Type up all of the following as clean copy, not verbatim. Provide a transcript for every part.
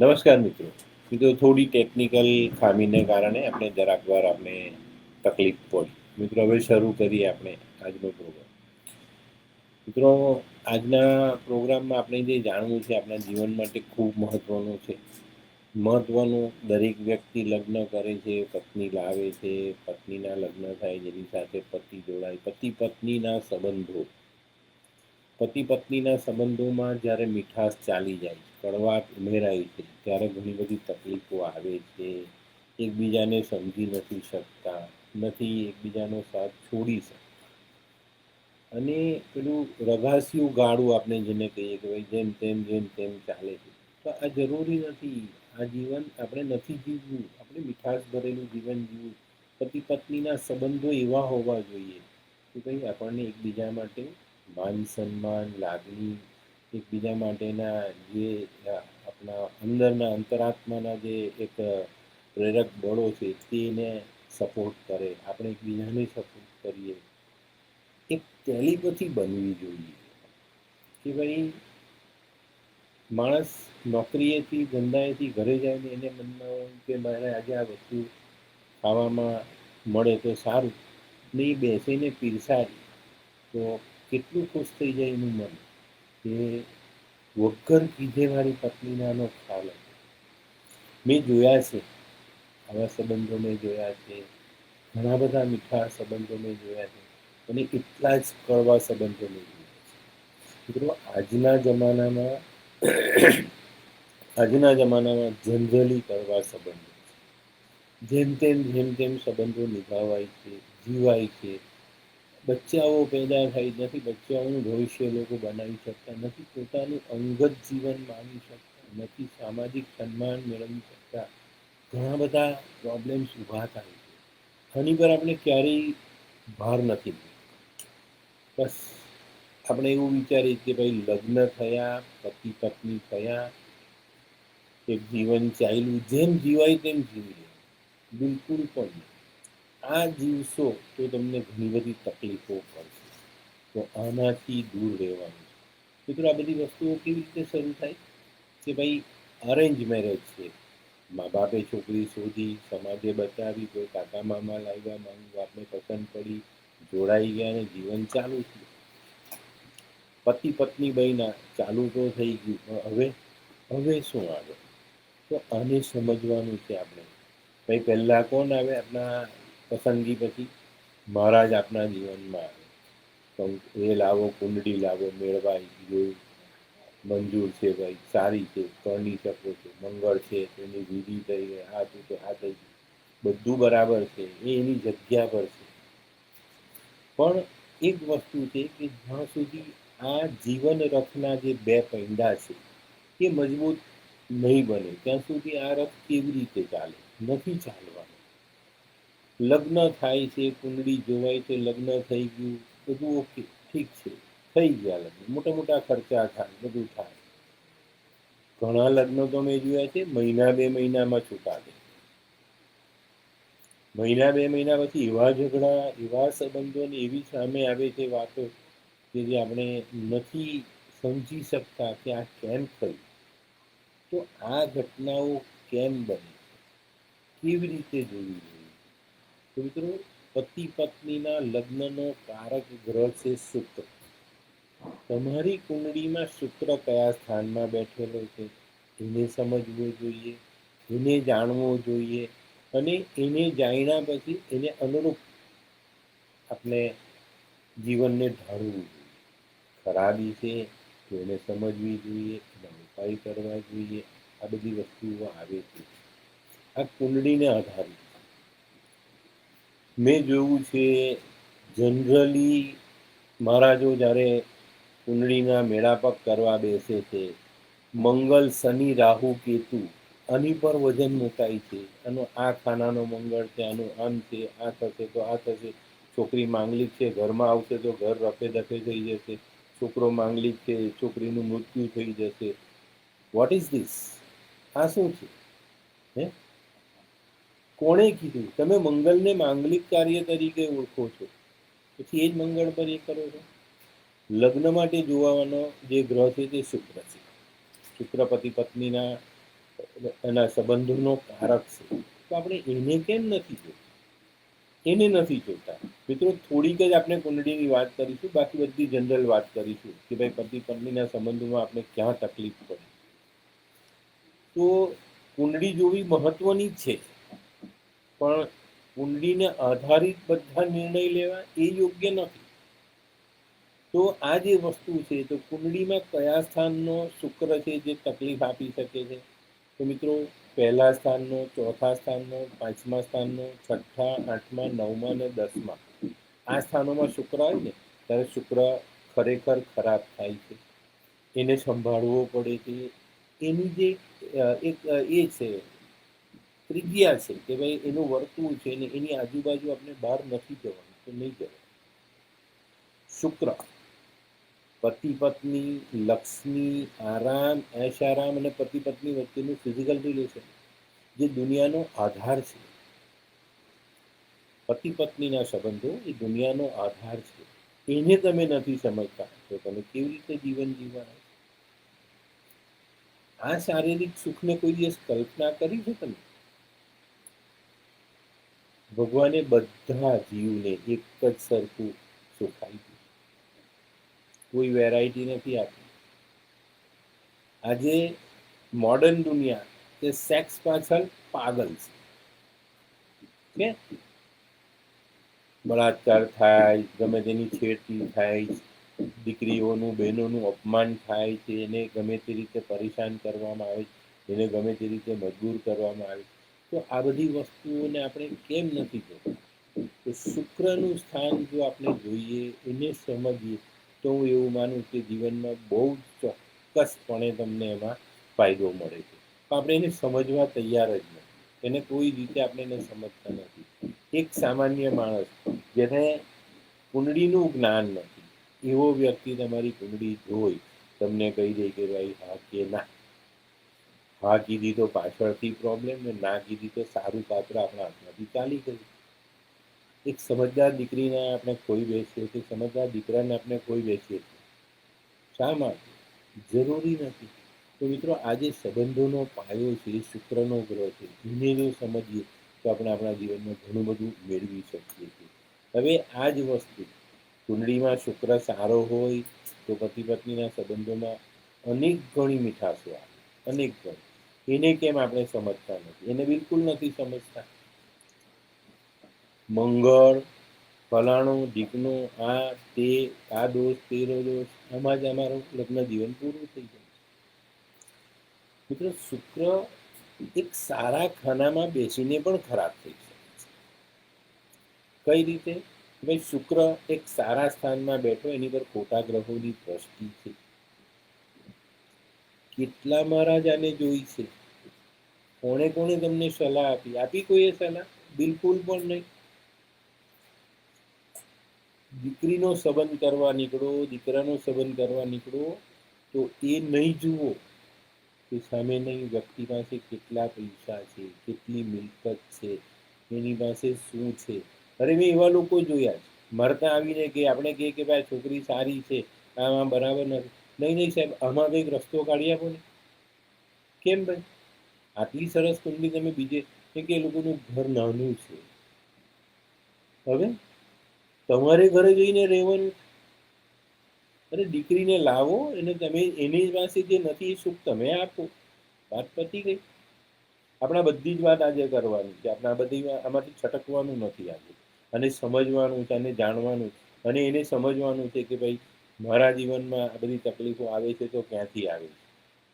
નમસ્કાર મિત્રો. મિત્રો થોડી ટેકનિકલ ખામીને કારણે આપણે જરાક વાર આપણે તકલીફ પડી. મિત્રો હવે શરૂ કરીએ આપણે આજનો પ્રોગ્રામ. મિત્રો આજના પ્રોગ્રામમાં આપણે જે જાણવું છે આપણા જીવન માટે ખૂબ મહત્ત્વનું છે. મહત્ત્વનું દરેક વ્યક્તિ લગ્ન કરે છે, પત્ની લાવે છે, પત્નીના લગ્ન થાય જેની સાથે પતિ જોડાય, પતિ પત્નીના સંબંધો. પતિ પત્નીના સંબંધોમાં જ્યારે મીઠાશ ચાલી જાય, કડવાટ ઉમેરાય છે, ત્યારે ઘણી બધી તકલીફો આવે છે. એકબીજાને સમજી નથી શકતા, નથી એકબીજાનો સાથ છોડી શકતા. અને પેલું રઘાસિયું ગાળું આપણે જેને કહીએ કે ભાઈ જેમ તેમ ચાલે છે. તો આ જરૂરી નથી. આ જીવન આપણે નથી જીવવું, આપણે મીઠાશ ભરેલું જીવન જીવવું. પતિ પત્નીના સંબંધો એવા હોવા જોઈએ કે ભાઈ આપણને એકબીજા માટે માન સન્માન, લાગણી, એકબીજા માટેના જે આપણા અંદરના અંતરાત્માના જે એક પ્રેરક બળો છે તેને સપોર્ટ કરે, આપણે એકબીજાને સપોર્ટ કરીએ. એક ટેલિપેથી બનવી જોઈએ કે ભાઈ માણસ નોકરીએથી ધંધાએથી ઘરે જાય ને એને મનમાં હોય કે મારે આજે આ વસ્તુ ખાવામાં મળે તો સારું, ને એ બેસીને પીરસાય તો કેટલું ખુશ થઈ જાય એનું મન કે વગર કીધે મારી પત્નીને આનો ખ્યાલ હતો. મેં જોયા છે, આવા સંબંધો મેં જોયા છે, ઘણા બધા મીઠા સંબંધો મેં જોયા છે અને એટલા જ કડવા સંબંધો મેં જોયા છે. મિત્રો આજના જમાનામાં જનરલી કડવા સંબંધો જેમ તેમ સંબંધો નિભાવાય છે, જીવાય છે. બચ્ચાઓ પેદા થાય નથી, બચ્ચાઓનું ભવિષ્ય લોકો બનાવી શકતા નથી, પોતાનું અંગત જીવન માણી શકતા નથી, સામાજિક સન્માન મેળવી શકતા. ઘણા બધા પ્રોબ્લેમ્સ ઊભા થાય છે. આની પર આપણે ક્યારેય ભાર નથી મૂકતા. બસ આપણે એવું વિચારીએ કે ભાઈ લગ્ન થયા, પતિ પત્ની થયા, એક જીવન ચાલ્યું, જેમ જીવાય તેમ જીવી લે. બિલકુલ પણ નહીં. આ જીવશો તો તમને ઘણી બધી તકલીફો પડશે. તો આનાથી દૂર રહેવાનું. મિત્રો આ બધી વસ્તુઓ કેવી રીતે શરૂ થાય કે ભાઈ અરેન્જ મેરેજ છે. મા બાપે છોકરી શોધી, સમાજે બતાવી, કોઈ કાકા મામા લાવ્યા, મા બાપને પસંદ પડી, જોડાઈ ગયા અને જીવન ચાલુ થયું. પતિ પત્ની બન્યા, ચાલુ તો થઈ ગયું, હવે શું આવે? તો આને સમજવાનું છે આપણે. ભાઈ પહેલા કોણ આવે આપણા પસંદગી પછી? મહારાજ આપણા જીવનમાં આવે. એ લાવો, કુંડળી લાવો, મેળવાઈ ગયું, મંજૂર છે ભાઈ, સારી છે, પરણી શકો છો, મંગળ છે, તેની વિધિ થઈ ગઈ, આ થયું તો આ થઈ ગયું, બધું બરાબર છે, એ એની જગ્યા પર છે. પણ એક વસ્તુ છે કે જ્યાં સુધી આ જીવન રથના જે બે પૈંડા છે એ મજબૂત નહીં બને ત્યાં સુધી આ રથ કેવી રીતે ચાલે? નથી ચાલવાનો. લગ્ન થાય છે, કુંડળી જોવાય છે, લગ્ન થઈ ગયું, બધું ઓકે, ઠીક છે, થઈ ગયા લગ્ન, મોટા મોટા ખર્ચા થાય, બધું થાય. ઘણા લગ્નો તો મેં જોયા છે મહિના બે મહિનામાં છૂટા દે. મહિના બે મહિના પછી એવા ઝઘડા, એવા સંબંધોને એવી સામે આવે છે વાતો કે જે આપણે નથી સમજી શકતા કે આ કેમ થયું. તો આ ઘટનાઓ કેમ બની, કેવી રીતે જોવી જોઈએ? તો મિત્રો પતિ પત્નીના લગ્નનો કારક ગ્રહ છે શુક્ર. તમારી કુંડળીમાં શુક્ર કયા સ્થાનમાં બેઠેલો છે એને સમજવું જોઈએ, એને જાણવો જોઈએ અને એને જાણ્યા પછી એને અનુરૂપ આપણે જીવનને ઢાળવું જોઈએ. ખરાબી છે તો એને સમજવી જોઈએ, એના ઉપાય કરવા જોઈએ. આ બધી વસ્તુઓ આવે છે. આ કુંડળીને આધારિત મેં જોયું છે જનરલી મહારાજો જ્યારે કુંડળીના મેળાપક કરવા બેસે છે, મંગલ, શનિ, રાહુ, કેતુ આની પર વજન મુકાય છે. આનો આ ખાનાનો મંગળ છે, આનું આમ છે, આ થશે તો આ થશે. છોકરી માંગલિક છે, ઘરમાં આવશે તો ઘર રફે દફે થઈ જશે. છોકરો માંગલિક છે, છોકરીનું મૃત્યુ થઈ જશે. What is this? આ શું છે? હે, કોણે કીધું? તમે મંગલને માંગલિક કાર્ય તરીકે ઓળખો છો, પછી એ જ મંગળ પર એ કરો છો. લગ્ન માટે જોવાનો જે ગ્રહ છે તે શુક્ર છે. શુક્ર પતિ પત્નીના એના સંબંધોનો કારક છે, તો આપણે એને કેમ નથી જોતા? એને નથી જોતા. મિત્રો, થોડીક જ આપણે કુંડળીની વાત કરીશું, બાકી બધી જનરલ વાત કરીશું કે ભાઈ પતિ પત્નીના સંબંધોમાં આપણે ક્યાં તકલીફ પડે. તો કુંડળી જોવી મહત્વની જ છે, પણ કુંડળીને આધારિત બધા નિર્ણય લેવા એ યોગ્ય નથી. તો આ જે વસ્તુ છે, તો કુંડળીમાં કયા સ્થાનનો શુક્ર છે જે તકલીફ આપી શકે છે? તો મિત્રો, પહેલા સ્થાનનો, ચોથા સ્થાનનો, પાંચમા સ્થાનનો, છઠ્ઠા, આઠમા, નવમા અને દસમા, આ સ્થાનોમાં શુક્ર હોય ને ત્યારે શુક્ર ખરેખર ખરાબ થાય છે, એને સંભાળવો પડે છે. એની જે એક એ છે ત્રિજ્યા છે કે ભાઈ એનું વર્તુળ છે ને એની આજુબાજુ આપણે બહાર નથી જવાનું, તો નહીં જવાનું. શુક્ર પતિ પત્ની, લક્ષ્મી, આરામ, એશારામ અને પતિ પત્ની વચ્ચેનું ફિઝિકલ રિલેશન જે દુનિયાનો આધાર છે. પતિ પત્નીના સંબંધો એ દુનિયાનો આધાર છે. એને તમે નથી સમજતા તો તમે કેવી રીતે જીવન જીવવાના? આ શારીરિક સુખને કોઈ દિવસ કલ્પના કરી છે તમે? ભગવાને બધા જીવને એક જ સરખું સુખ આપ્યું, કોઈ વેરાયટી નથી આપી. આજે મોડર્ન દુનિયા તે સેક્સ પાછળ પાગલ છે. બળાત્કાર થાય, ગમે તેની છેડતી થાય, દીકરીઓનું બહેનોનું અપમાન થાય છે, એને ગમે તે રીતે પરેશાન કરવામાં આવે, એને ગમે તે રીતે મજબૂર કરવામાં આવે. તો આ બધી વસ્તુઓને આપણે કેમ નથી જોતા? તો શુક્રનું સ્થાન જો આપણે જોઈએ, એને સમજીએ, તો હું એવું માનું કે જીવનમાં બહુ ચોક્કસપણે તમને એમાં ફાયદો મળે છે. તો આપણે એને સમજવા તૈયાર જ નથી, એને કોઈ રીતે આપણે એને સમજતા નથી. એક સામાન્ય માણસ જેને કુંડળીનું જ્ઞાન નથી, એવો વ્યક્તિ તમારી કુંડળી જોઈ તમને કહી દે કે ભાઈ હા કે ના, હા કીધી તો પાછળથી પ્રોબ્લેમ, ને ના કીધી તો સારું પાત્ર આપણા હાથમાંથી ચાલી ગયું. એક સમજદાર દીકરીને આપણે ખોઈ બેસીએ છીએ, સમજદાર દીકરાને આપણે ખોઈ બેસીએ છીએ. શા માટે? જરૂરી નથી. તો મિત્રો, આજે સંબંધોનો પાયો છે, શુક્રનો ગ્રહ છે, એને જો સમજીએ તો આપણે આપણા જીવનમાં ઘણું બધું મેળવી શકીએ છીએ. હવે આ જ વસ્તુ કુંડળીમાં શુક્ર સારો હોય તો પતિ પત્નીના સંબંધોમાં અનેક ઘણી મીઠાશો આવે, અનેક ઘણી. એને કેમ આપણે સમજતા નથી? એને બિલકુલ નથી સમજતા. મંગળ ફલાણું ઢીકનું, આ તે, આ દોષ તેરો દોષ, આમાં જ અમારું લગ્ન જીવન પૂરું થઈ જાય. મિત્રો, શુક્ર એક સારા ખાનામાં બેસીને પણ ખરાબ થઈ શકે છે. કઈ રીતે? ભાઈ, શુક્ર એક સારા સ્થાનમાં બેઠો, એની પર ખોટા ગ્રહોની દ્રષ્ટિ છે. કેટલા મહારાજ આને જોઈ છે? કોણે કોણે તમને સલાહ આપી? આપી કોઈએ સલાહ? બિલકુલ પણ નહીં. દીકરીનો સંબંધ કરવા નીકળો, દીકરાનો સંબંધ કરવા નીકળો, તો એ નહીં જુઓ કે સામેની વ્યક્તિ પાસે કેટલા પૈસા છે, કેટલી મિલકત છે, એની પાસે શું છે. અરે, મેં એવા લોકો જોયા છે, મરતા આવીને કે આપણે કહે કે ભાઈ છોકરી સારી છે, આમાં બરાબર નથી. નહીં નહીં સાહેબ, આમાં કંઈક રસ્તો કાઢી આપો ને. કેમ ભાઈ? આટલી સરસ કુંડલી તમે બીજે કે એ લોકોનું ઘર નાનું છે. હવે તમારે ઘરે જઈને રહેવાનું. અરે, દીકરીને લાવો, એને તમે એની પાસે જે નથી એ સુખ તમે આપો, વાત પતી ગઈ. આપણા બધી જ વાત આજે કરવાની છે, આપણે આ બધી આમાંથી છટકવાનું નથી આજે, અને સમજવાનું છે, અને જાણવાનું, અને એને સમજવાનું છે કે ભાઈ મારા જીવનમાં આ બધી તકલીફો આવે છે તો ક્યાંથી આવે છે.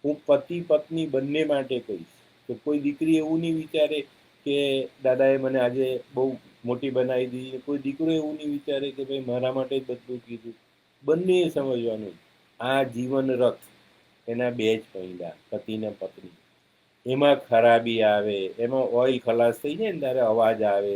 હું પતિ પત્ની બંને માટે કહીશ. તો કોઈ દીકરી એવું નહીં વિચારે કે દાદાએ મને આજે બહુ મોટી બનાવી દીધી, કોઈ દીકરો એવું નહીં વિચારે કે ભાઈ મારા માટે જ બધું કીધું. બંને સમજવાનું આ જીવન રથ, એના બે જ પૈડા, પતિ ને પત્ની. એમાં ખરાબી આવે, એમાં ઓઇલ ખલાસ થઈ જાય ને ત્યારે અવાજ આવે,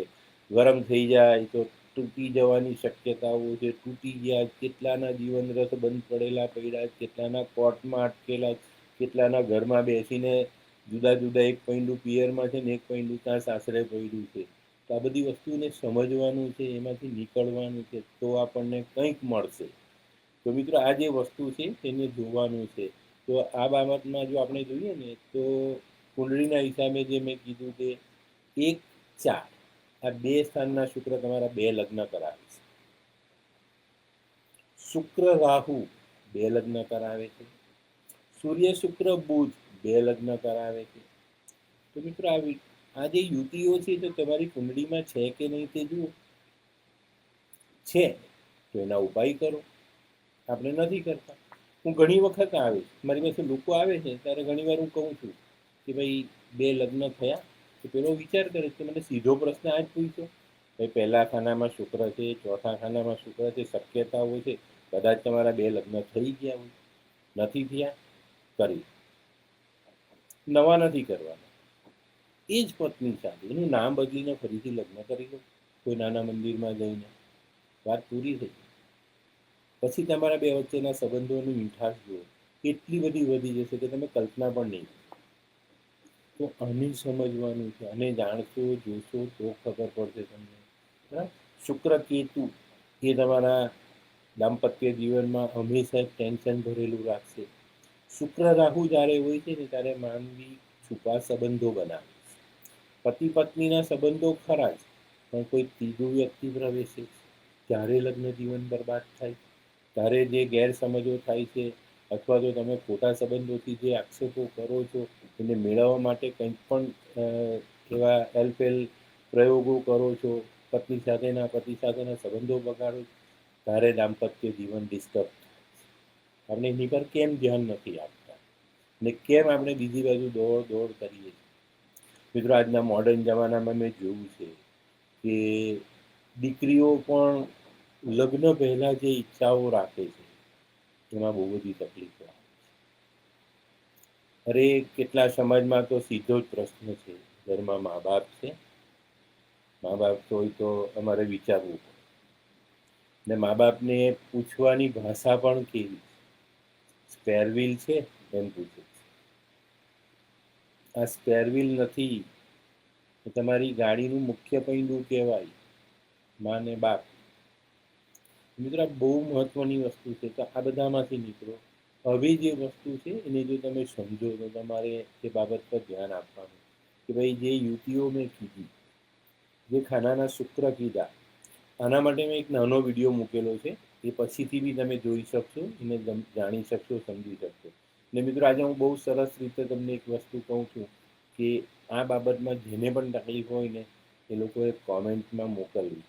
ગરમ થઈ જાય તો તૂટી જવાની શક્યતાઓ છે. તૂટી ગયા, કેટલાના જીવન રથ બંધ પડેલા પડ્યા, કેટલાના કોર્ટમાં અટકેલા, કેટલાના ઘરમાં બેસીને જુદા જુદા, એક પૈંડું પિયરમાં છે ને એક પૈંડું ત્યાં સાસરે પડ્યું છે. તો આ બધી વસ્તુને સમજવાનું છે, એમાંથી નીકળવાનું છે, તો આપણને કંઈક મળશે. તો મિત્રો, આ જે વસ્તુ છે તેને જોવાનું છે. તો આ બાબતમાં જો આપણે જોઈએ ને તો કુંડળીના હિસાબે જે મેં કીધું કે 1, 4 આ 2 સ્થાનના શુક્ર તમારા 2 લગ્ન કરાવે છે. શુક્ર રાહુ 2 લગ્ન કરાવે છે. સૂર્ય શુક્ર બુધ 2 લગ્ન કરાવે છે. તો મિત્રો આ જે યુતિઓ છે તો તમારી કુંડળીમાં છે કે નહીં તે જુઓ. છે તો એના ઉપાય કરો. આપણે નથી કરતા. હું ઘણી વખત આવે મારી પાસે લોકો આવે છે ત્યારે ઘણીવાર હું કહું છું કે ભાઈ 2 લગ્ન થયા તો પેલો વિચાર કરે કે મને સીધો પ્રશ્ન આ જ પૂછ્યો, ભાઈ પહેલા ખાનામાં શુક્ર છે, ચોથા ખાનામાં શુક્ર છે, શક્યતાઓ છે કદાચ તમારા 2 લગ્ન થઈ ગયા હોય. નથી થયા, કરી નવા નથી કરવાના. એ જ પત્ની સાથે એનું નામ બદલીને ફરીથી લગ્ન કરી લો કોઈ નાના મંદિરમાં જઈને. વાત પૂરી થઈ. પછી તમારા 2 વચ્ચેના સંબંધોની મીઠાશ જુઓ એટલી બધી વધી જશે કે તમે કલ્પના પણ નહીં. તો આને સમજવાનું છે. અને જાણશો જોશો તો ખબર પડશે તમને. બરાબર. શુક્ર કેતુ એ તમારા દાંપત્ય જીવનમાં હંમેશા ટેન્શન ભરેલું રાખશે. શુક્ર રાહુ જ્યારે હોય છે ને ત્યારે માનવી છુપા સંબંધો બનાવે છે. પતિ પત્નીના સંબંધો ખરા જ, પણ કોઈ ત્રીજું વ્યક્તિ પ્રવેશે ત્યારે લગ્ન જીવન બરબાદ થાય. ત્યારે જે ગેરસમજો થાય છે અથવા તો તમે ખોટા સંબંધોથી જે આક્ષેપો કરો છો એને મેળવવા માટે કંઈક પણ એવા એલફેલ પ્રયોગો કરો છો, પત્ની સાથેના પતિ સાથેના સંબંધો બગાડો, ત્યારે દાંપત્ય જીવન ડિસ્ટર્બ થાય. આપણે એની પર કેમ ધ્યાન નથી આપતા ને કેમ આપણે બીજી બાજુ દોડ કરીએ છીએ. મિત્રો આજના મોડર્ન જમાનામાં મેં જોયું છે કે દીકરીઓ પણ લગ્ન પહેલા જે ઈચ્છાઓ રાખે છે એમાં બહુ બધી તકલીફો આવે છે. અરે કેટલા સમાજમાં તો સીધો જ પ્રશ્ન છે, ઘરમાં મા બાપ છે, મા બાપ હોય તો અમારે વિચારવું પડે. ને મા બાપને પૂછવાની ભાષા પણ કેવી, સ્પેરવીલ છે એમ પૂછે છે. આ સ્પેરવીલ નથી તો તમારી ગાડીનું મુખ્ય પૈડું કહેવાય મા ને બાપ. મિત્રો બહુ મહત્વની વસ્તુ છે. તો આ બધામાંથી નીકળો. હવે જે વસ્તુ છે એને જો તમે સમજો તો તમારે એ બાબત પર ધ્યાન આપવાનું કે ભાઈ જે યુતિઓ મેં કીધી, જે ખાનાના શુક્ર કીધા, આના માટે મેં એક નાનો વિડીયો મૂકેલો છે, એ પછીથી બી તમે જોઈ શકશો, એને જાણી શકશો, સમજી શકશો. ને મિત્રો આજે હું બહુ સરસ રીતે તમને એક વસ્તુ કહું છું કે આ બાબતમાં જેને પણ તકલીફ હોય ને એ લોકોએ કોમેન્ટમાં મોકલવી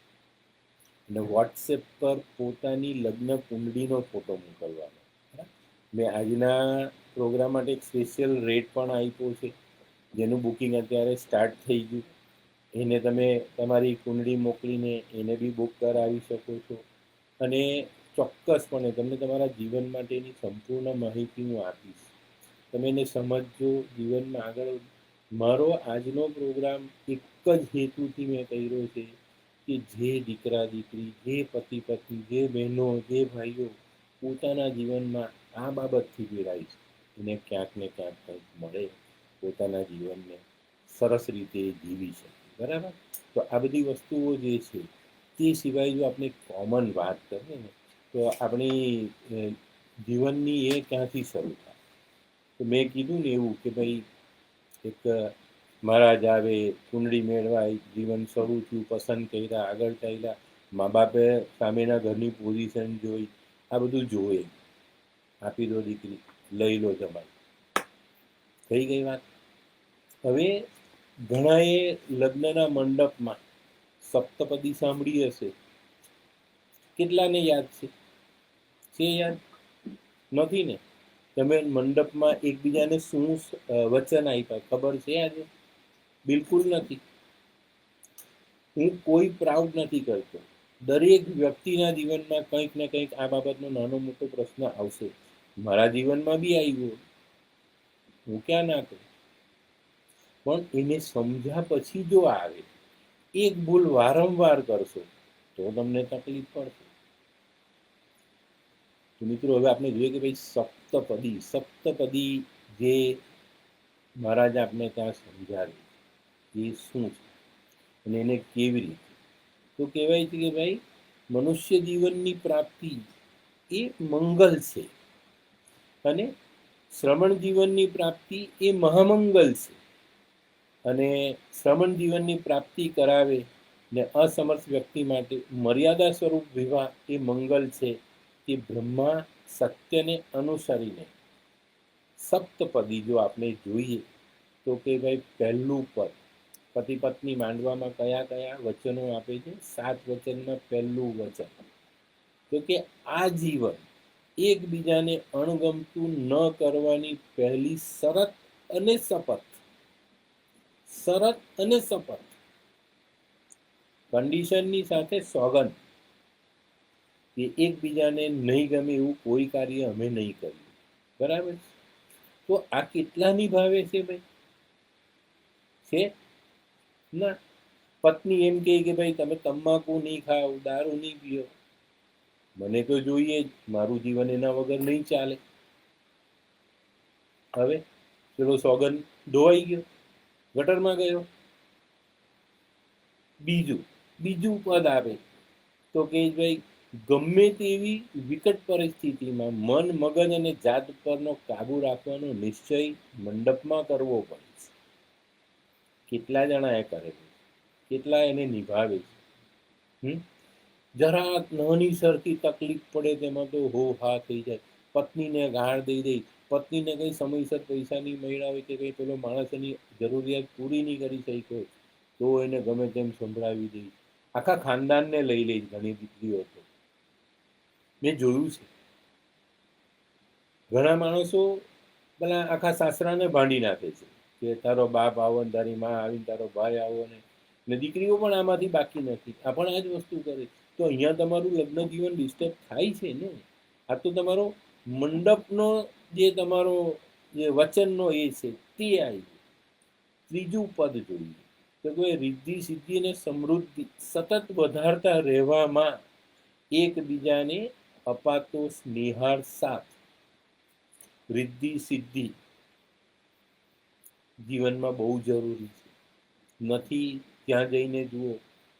અને વોટ્સએપ પર પોતાની લગ્ન કુંડળીનો ફોટો મોકલવાનો. મેં આજના પ્રોગ્રામ માટે એક સ્પેશિયલ રેટ પણ આપ્યો છે, જેનું બુકિંગ અત્યારે સ્ટાર્ટ થઈ ગયું. એને તમે તમારી કુંડળી મોકલીને એને બી બુક કરાવી શકો છો. અને ચોક્કસપણે તમને તમારા જીવન માટેની સંપૂર્ણ માહિતી હું આપીશ. તમે એને સમજજો, જીવનમાં આગળ. મારો આજનો પ્રોગ્રામ એક જ હેતુથી મેં કર્યો છે કે જે દીકરા દીકરી, જે પતિ પત્ની, જે બહેનો, જે ભાઈઓ પોતાના જીવનમાં આ બાબતથી પીડાય છે એને ક્યાંક ને ક્યાંક કંઈક મળે, પોતાના જીવનને સરસ રીતે જીવી શકે. બરાબર. તો આ બધી વસ્તુઓ જે છે તે સિવાય જો આપણે કોમન વાત કરીએ ને તો આપણી જીવનની એ ક્યાંથી શરૂ થાય. તો મેં કીધું ને એવું કે ભાઈ એક મહારાજ આવે, કુંડળી મેળવાય, જીવન શરૂ થયું, પસંદ કર્યા, આગળ ચાલ્યા, મા બાપે સામેના ઘરની પોઝિશન જોઈ, આ બધું જોવે, આપી દો દીકરી, લઈ લો જમાઈ, થઈ ગઈ વાત. હવે ઘણાએ લગ્નના મંડપમાં સપ્તપદી સાંભળી હશે. કેટલાને યાદ છે યાદ? નથી ને? તમે મંડપમાં એકબીજાને શું વચન આપ્યા ખબર છે આજે? બિલકુલ નથી. હું કોઈ પ્રાઉડ નથી કરતો. દરેક વ્યક્તિના જીવનમાં કંઈક ને કંઈક આ બાબતનો નાનો મોટો પ્રશ્ન આવશે. મારા જીવનમાં બી આવ્યો, હું ક્યાં ના કહું. પણ એને સમજ્યા પછી જો આવે, એક ભૂલ વારંવાર કરશો તો તમને તકલીફ પડશે. તો મિત્રો હવે આપણે જોઈએ કે ભાઈ સપ્તપદી જે મહારાજ આપણે ત્યાં સમજાવે એ શું છે અને એને કેવી રીતે. તો કહેવાય છે કે ભાઈ મનુષ્ય જીવનની પ્રાપ્તિ એ મંગલ છે અને શ્રમણ જીવનની પ્રાપ્તિ એ મહામંગલ છે. અને શ્રમણ જીવનની પ્રાપ્તિ કરાવે ને અસમર્થ વ્યક્તિ માટે મર્યાદા સ્વરૂપ વિવાહ એ મંગલ છે કે બ્રહ્મા સત્યને અનુસરીને સપ્તપદી જો આપણે જોઈએ તો કે ભાઈ પહેલું પદ પતિ પત્ની માંડવામાં કયા કયા વચનો આપે છે? 7 વચનમાં પહેલું વચન તો કે આ જીવન એકબીજાને અણગમતું ન કરવાની પહેલી શરત અને શપથ. શરત અને શપથ, કન્ડિશનની સાથે સોગંદ કે એકબીજાને નહીં ગમે એવું કોઈ કાર્ય અમે નહીં કર્યું. બરાબર? તો આ કેટલા નિભાવે છે ભાઈ? છે ના. પત્ની એમ કે ભાઈ તમે તમાકુ નહીં ખાઓ, દારૂ નહીં પીઓ, મને તો જોઈએ જ, મારું જીવન એના વગર નહીં ચાલે. હવે પેલો સોગન ધોવાઈ ગયો, ગટરમાં ગયો. બીજું પદ આવે તો કે ભાઈ ગમે તેવી વિકટ પરિસ્થિતિમાં મન મગજ અને જાત પરનો કાબુ રાખવાનો નિશ્ચય મંડપમાં કરવો પડે છે. કેટલા જણા એ કરે છે? કેટલા એને નિભાવે છે? જરા નાની સરખી તકલીફ પડે તેમાં તો હો હા થઈ જાય. પત્નીને ગાળ દઈ દઈ, પત્નીને કંઈ સમયસર પૈસા નહીં મળ્યા હોય કે કંઈ પેલો માણસ એની જરૂરિયાત પૂરી નહીં કરી શક્યો તો એને ગમે તેમ સંભળાવી દઈ. આખા ખાનદાનને લઈ લે ઘણી દીકરીઓ તો મેં જોયું છે. ઘણા માણસો પેલા આખા સાસરાને ભાંડી નાખે છે કે તારો બાપ આવો ને તારી માં આવીને તારો ભાઈ આવો ને દીકરીઓ પણ આમાંથી બાકી નથી. આ પણ આ જ વસ્તુ કરે. તો અહીંયા તમારું લગ્ન જીવન ડિસ્ટર્બ થાય છે ને. આ તો તમારો મંડપનો જે તમારો જે વચનનો એ છે તે આવી. ત્રીજું પદ જોઈએ તો કોઈ રિદ્ધિ સિદ્ધિ અને સમૃદ્ધિ સતત વધારતા રહેવામાં એકબીજાને અપાતો સ્નેહાળ સાથ. રિદ્ધિ સિદ્ધિ જીવનમાં બહુ જરૂરી છે. નથી ત્યાં જઈને જુઓ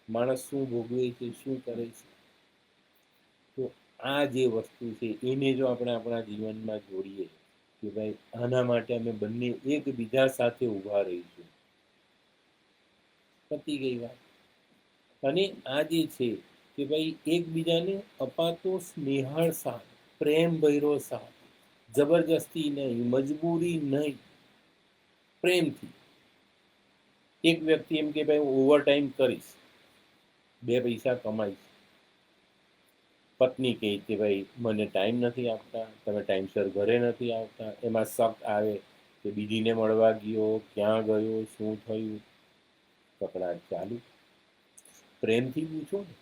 માણસ શું ભોગવે છે, શું કરે છે. તો આ જે વસ્તુ છે એને જો આપણે આપણા જીવનમાં જોડીએ કે ભાઈ આના માટે અમે બંને એકબીજા સાથે ઊભા રહીશું, પતી ગઈ વાત. અને આ જે છે કે ભાઈ એકબીજાને અપાતો સ્નેહાળ સાથ, પ્રેમ ભર્યો સાથ, જબરજસ્તી નહીં, મજબૂરી નહીં, પ્રેમથી. એક વ્યક્તિ એમ કે ભાઈ હું ઓવર ટાઈમ કરીશ, 2 પૈસા કમાઈશ. પત્ની કહે કે ભાઈ મને ટાઈમ નથી આપતા, તમે ટાઈમસર ઘરે નથી આવતા. એમાં શક આવે કે બીજીને મળવા ગયો, ક્યાં ગયો, શું થયું. કકડાટ ચાલુ. પ્રેમથી પૂછો ને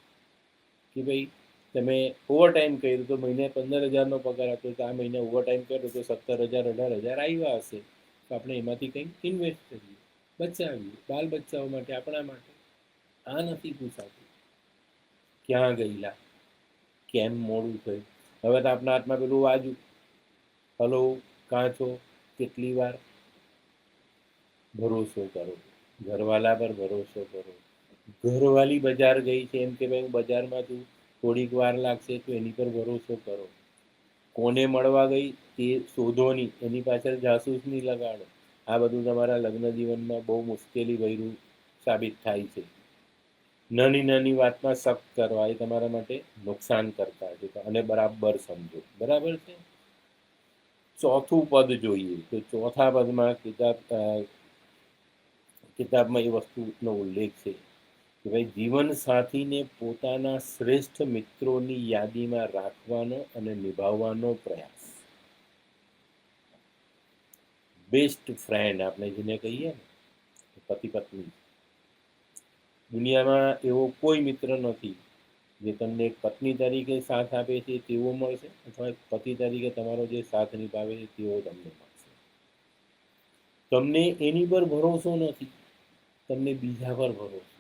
કે ભાઈ તમે ઓવર ટાઈમ કર્યું તો મહિને 15,000નો પગાર આપ્યો તો આ મહિને ઓવર ટાઈમ કર્યો તો 17,000 18,000 આવ્યા હશે. તો આપણે એમાંથી કંઈક ઇન્વેસ્ટ કરીએ, બચાવીએ, બાલ બચ્ચાઓ માટે, આપણા માટે. આ નથી પૂછાતું. ક્યાં ગયેલા, કેમ મોડું થયું. હવે તો આપણા હાથમાં પેલું વાજુ, હલો કાં છો, કેટલી વાર. ભરોસો કરો, ઘરવાલા પર ભરોસો કરો. ઘરવાલી બજાર ગઈ છે એમ કે ભાઈ હું બજારમાં છું, થોડીક વાર લાગશે તો એની પર ભરોસો કરો. કોને મળવા ગઈ તે શોધો નહીં, એની પાછળ જાસૂસ નહીં લગાડો. આ બધું તમારા લગ્ન જીવનમાં બહુ મુશ્કેલી ભર્યું સાબિત થાય છે. નાની નાની વાતમાં શક કરવા એ તમારા માટે નુકસાન કરતા છે, અને બરાબર સમજો. બરાબર છે. ચોથું પદ જોઈએ તો ચોથા પદમાં કિતાબમાં એ વસ્તુનો ઉલ્લેખ છે કે ભાઈ જીવન સાથીને પોતાના શ્રેષ્ઠ મિત્રોની યાદીમાં રાખવાનો અને નિભાવવાનો પ્રયાસ. બેસ્ટ ફ્રેન્ડ આપણે જેને કહીએ ને, પતિ પત્ની. દુનિયામાં એવો કોઈ મિત્ર નથી જે તમને એક પત્ની તરીકે સાથ આપે છે તેવો મળશે, અથવા એક પતિ તરીકે તમારો જે સાથ નિભાવે છે તેવો તમને મળશે. તમને એની પર ભરોસો નથી, તમને બીજા પર ભરોસો.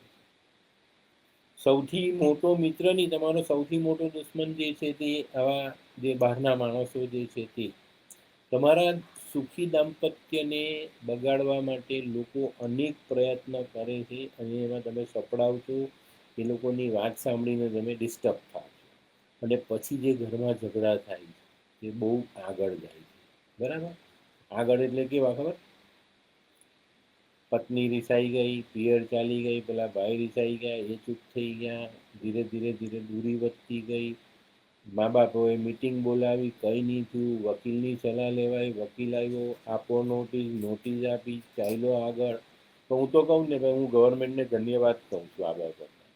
સૌથી મોટો મિત્ર નહીં, તમારો સૌથી મોટો દુશ્મન જે છે તે આવા જે બહારના માણસો જે છે તે. તમારા સુખી દાંપત્યને બગાડવા માટે લોકો અનેક પ્રયત્ન કરે છે અને એમાં તમે સપડાવશો. એ લોકોની વાત સાંભળીને તમે ડિસ્ટર્બ થાવ અને પછી જે ઘરમાં ઝઘડા થાય એ બહુ આગળ જાય છે. બરાબર. આગળ એટલે કેવા ખબર? પત્ની રિસાઈ ગઈ, પિયર ચાલી ગઈ, પેલા ભાઈ રિસાઈ ગયા, એ ચૂપ થઈ ગયા, ધીરે ધીરે ધીરે દૂરી વધતી ગઈ. મા બાપોએ મિટિંગ બોલાવી, કંઈ નહીં થયું, વકીલની સલાહ લેવાય, વકીલ આવ્યો, આપો નોટિસ આપી, ચાલ્યો આગળ. તો હું તો કહું ને ભાઈ, હું ગવર્મેન્ટને ધન્યવાદ કહું છું આ બાબતમાં,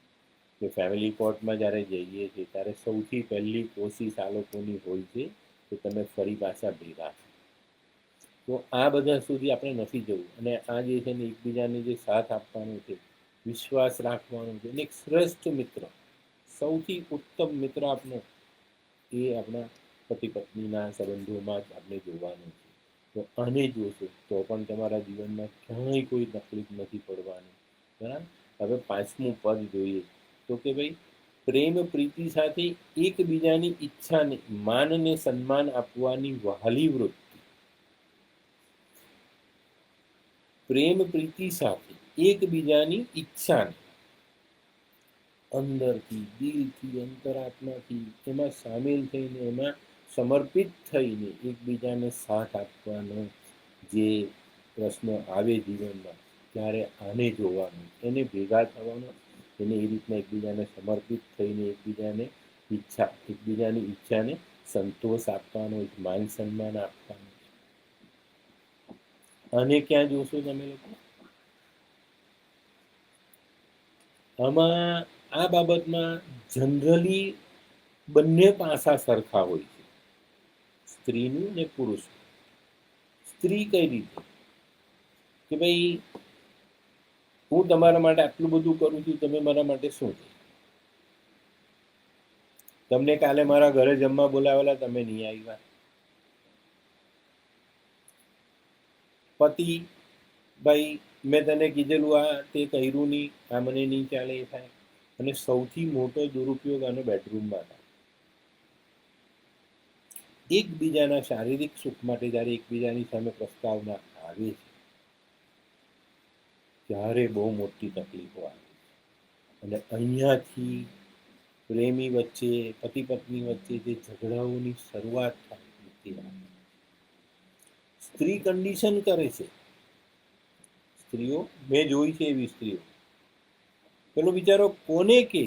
કે ફેમિલી કોર્ટમાં જ્યારે જઈએ છીએ ત્યારે સૌથી પહેલી કોશિશ આ લોકોની હોય છે કે તમે ફરી પાછા ભેગા. તો આ બધા સુધી આપણે નથી જવું. અને આ જે છે ને એકબીજાને જે સાથ આપવાનો છે, વિશ્વાસ રાખવાનો છે, અને એક શ્રેષ્ઠ મિત્ર, સૌથી ઉત્તમ મિત્ર આપણો એ આપણા પતિ પત્નીના સંબંધોમાં જ આપણે જોવાનું છે. તો આને જોશો તો પણ તમારા જીવનમાં ક્યાંય કોઈ તકલીફ નથી પડવાની. બરાબર. હવે 5મું પદ જોઈએ તો કે ભાઈ, પ્રેમ પ્રીતિ સાથે એકબીજાની ઈચ્છાને માન અને સન્માન આપવાની વહાલી વૃત્તિ. પ્રેમ પ્રીતિ સાથે એકબીજાની ઈચ્છાને અંદરથી, દિલથી, અંતરાત્માથી એમાં સામેલ થઈને, એમાં સમર્પિત થઈને એકબીજાને સાથ આપવાનો જે પ્રશ્ન આવે જીવનમાં, ત્યારે આને જોવાનું, એને ભેગા થવાનું, એને એ રીતના એકબીજાને સમર્પિત થઈને એકબીજાની ઈચ્છાને સંતોષ આપવાનો, એક માન સન્માન આપવાનું. અને ક્યાં જોશો તમે લોકો? આમાં આ બાબતમાં જનરલી બંને પાસા સરખા હોય છે, સ્ત્રીનું ને પુરુષનું. સ્ત્રી કઈ રીતે કે ભાઈ, હું તમારા માટે આટલું બધું કરું છું, તમે મારા માટે શું છે? તમને કાલે મારા ઘરે જમવા બોલાવેલા, તમે નહીં આવ્યા. પતિ, ભાઈ મેં તને કીધેલું આ તે કર્યું નહીં, આ મને નહીં ચાલે એ થાય. અને સૌથી મોટો દુરુપયોગ આનો બેડરૂમમાં થાય. એકબીજાના શારીરિક સુખ માટે જ્યારે એકબીજાની સામે પ્રસ્તાવના આવે છે ત્યારે બહુ મોટી તકલીફો આવે છે. અને અહીંયાથી પ્રેમી વચ્ચે, પતિ પત્ની વચ્ચે જે ઝઘડાઓની શરૂઆત થાય, સ્ત્રી કન્ડિશન કરે છે. સ્ત્રીઓ મેં જોઈ છે એવી સ્ત્રીઓ, પેલો બિચારો કોને કહે,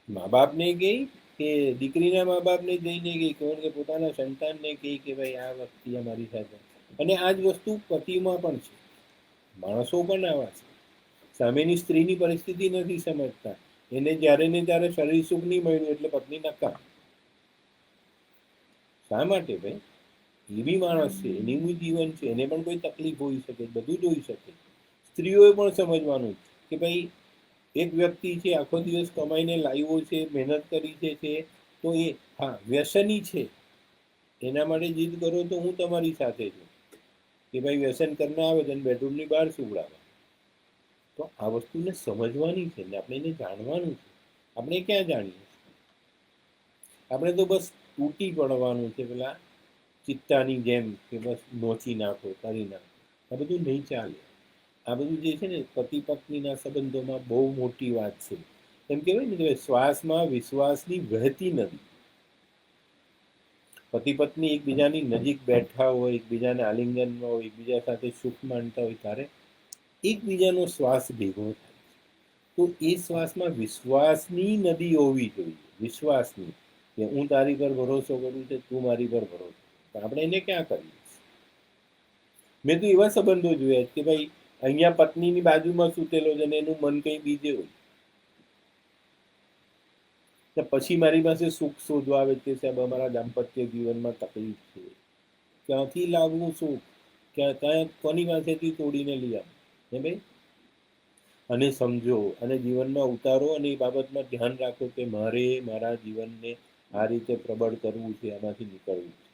મા બાપને કહે કે દીકરીના મા બાપને જઈને કહે, કોણ કે પોતાના સંતાનને કહે કે ભાઈ આ વસ્તુ અમારી સાથે. અને આ જ વસ્તુ પતિમાં પણ છે. માણસો પણ આવા છે, સામેની સ્ત્રીની પરિસ્થિતિ નથી સમજતા. એને જ્યારે ને ત્યારે શરીર સુખ નહીં મળ્યું એટલે પત્ની નકામ. શા માટે ભાઈ? એ બી માણસ છે, એની બી જીવન છે, એને પણ કોઈ તકલીફ હોઈ શકે, બધું જ હોઈ શકે. સ્ત્રીઓએ પણ સમજવાનું કે ભાઈ, એક વ્યક્તિ છે, આખો દિવસ કમાઈને લાવ્યો છે, મહેનત કરી છે, તો એ હા વ્યસની છે, એના માટે જીદ કરો તો હું તમારી સાથે છું, કે ભાઈ વ્યસન કરીને આવે તો બેડરૂમની બહાર સુવડાવે. તો આ વસ્તુને સમજવાની છે ને આપણે એને જાણવાનું છે. આપણે ક્યાં જાણીએ? આપણે તો બસ તૂટી પડવાનું છે, પેલા ચિત્તાની જેમ કે બસ નોચી નાખો, કરી નાખો. આ બધું નહીં ચાલે. આ બધું જે છે ને પતિ પત્નીના સંબંધોમાં બહુ મોટી વાત છે. એમ કહેવાય ને કે શ્વાસમાં વિશ્વાસની વહેતી નદી. પતિ પત્ની એકબીજાની નજીક બેઠા હોય, એકબીજાને આલિંગનમાં હોય, એકબીજા સાથે સુખ માનતા હોય, ત્યારે એકબીજાનો શ્વાસ ભેગો થાય. તો એ શ્વાસમાં વિશ્વાસની નદી હોવી જોઈએ, વિશ્વાસની, કે હું તારી પર ભરોસો કરું છું, તું મારી પર ભરોસો. આપણે એને ક્યાં કરીએ? મેં તો એવા સંબંધો જોયા કે ભાઈ અહીંયા પત્નીની બાજુમાં સૂતેલો છે અને એનું મન કંઈ બીજે હોય. પછી મારી પાસે સુખ શોધવા આવે કે સાહેબ અમારા દાંપત્ય જીવનમાં તકલીફ છે, ક્યાંથી લાવવું સુખ, ક્યાં કોની પાસેથી તોડીને લઈ આવું? હે ભાઈ? અને સમજો અને જીવનમાં ઉતારો, અને એ બાબતમાં ધ્યાન રાખો કે મારે મારા જીવનને આ રીતે પ્રબળ કરવું છે, આમાંથી નીકળવું છે.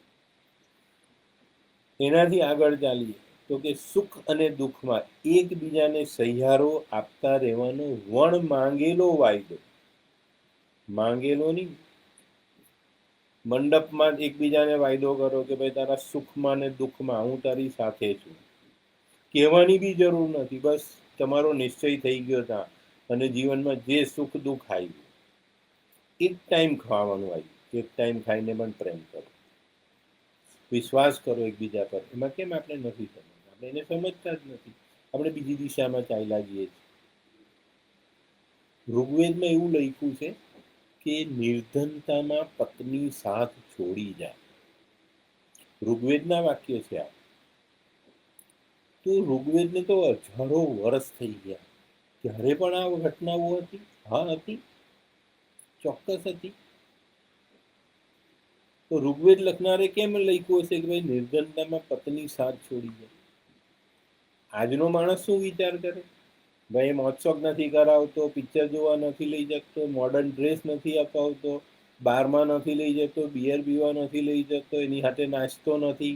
એનાથી આગળ ચાલીએ તો કે સુખ અને દુઃખમાં એકબીજાને સહિયારો આપતા રહેવાનો વણ માંગેલો વાયદો. માંગેલો નહીં, મંડપમાં જ એકબીજાને વાયદો કરો કે ભાઈ તારા સુખમાં ને દુઃખમાં હું તારી સાથે છું. કહેવાની બી જરૂર નથી, બસ તમારો નિશ્ચય થઈ ગયો ત્યાં. અને જીવનમાં જે સુખ દુઃખ આવ્યું, એક ટાઈમ ખાવાનું આવ્યું, એક ટાઈમ ખાઈને પણ પ્રેમ કરો, વિશ્વાસ કરો એકબીજા પર. એમાં કેમ આપણે નથી સમજતા? આપણે એને સમજતા જ નથી. આપણે બીજી દિશામાં ચાલ્યા જઈએ છીએ. ઋગ્વેદમાં એવું લખ્યું છે કે નિર્ધનતામાં પત્ની સાથ છોડી જાય. ઋગ્વેદના વાક્ય છે આ. તો ઋગ્વેદને તો હજારો વર્ષ થઈ ગયા, ત્યારે પણ આ ઘટનાઓ હતી. હા, હતી, ચોક્કસ હતી. તો ઋગ્વેદ લખનારે કેમ લખ્યું હશે કે ભાઈ નિર્ધનતામાં પત્ની સાથ છોડી જાય? આજનો માણસ શું વિચાર કરે? ભાઈ મહોત્સવ નથી કરાવતો, પિક્ચર જોવા નથી લઈ જતો, મોડર્ન ડ્રેસ નથી અપાવતો, બારમાં નથી લઈ જતો, બિયર પીવા નથી લઈ જતો, એની સાથે નાચતો નથી,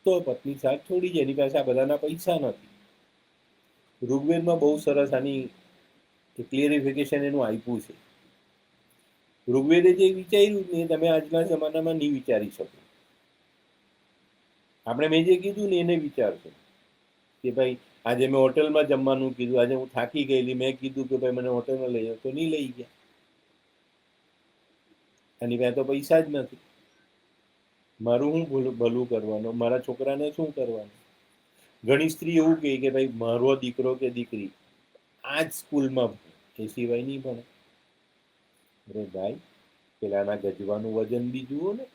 તો પત્ની સાથ છોડી જાય. એની પાસે આ બધાના પૈસા નથી. ઋગ્વેદમાં બહુ સરસ આની ક્લિયરિફિકેશન એનું આપ્યું છે. ઋગ્વેદે જે વિચાર્યું ને તમે આજના જમાનામાં નહીં વિચારી શકો. આપણે મેં જે કીધું ને એને વિચારશો કે ભાઈ આજે મેં હોટલમાં જમવાનું કીધું, આજે હું થાકી ગયેલી, મેં કીધું કે ભાઈ મને હોટલમાં લઈ જાઓ, તો નહીં લઈ ગયા. એની પાસે તો પૈસા જ નથી. મારું શું ભલું કરવાનું, મારા છોકરાને શું કરવાનું? ઘણી સ્ત્રી એવું કહે કે ભાઈ મારો દીકરો કે દીકરી આ જ સ્કૂલમાં ભણે, એ સિવાય નહીં ભણે. અરે ભાઈ, પેલાના ગજવાનું વજન બી જુઓ ને,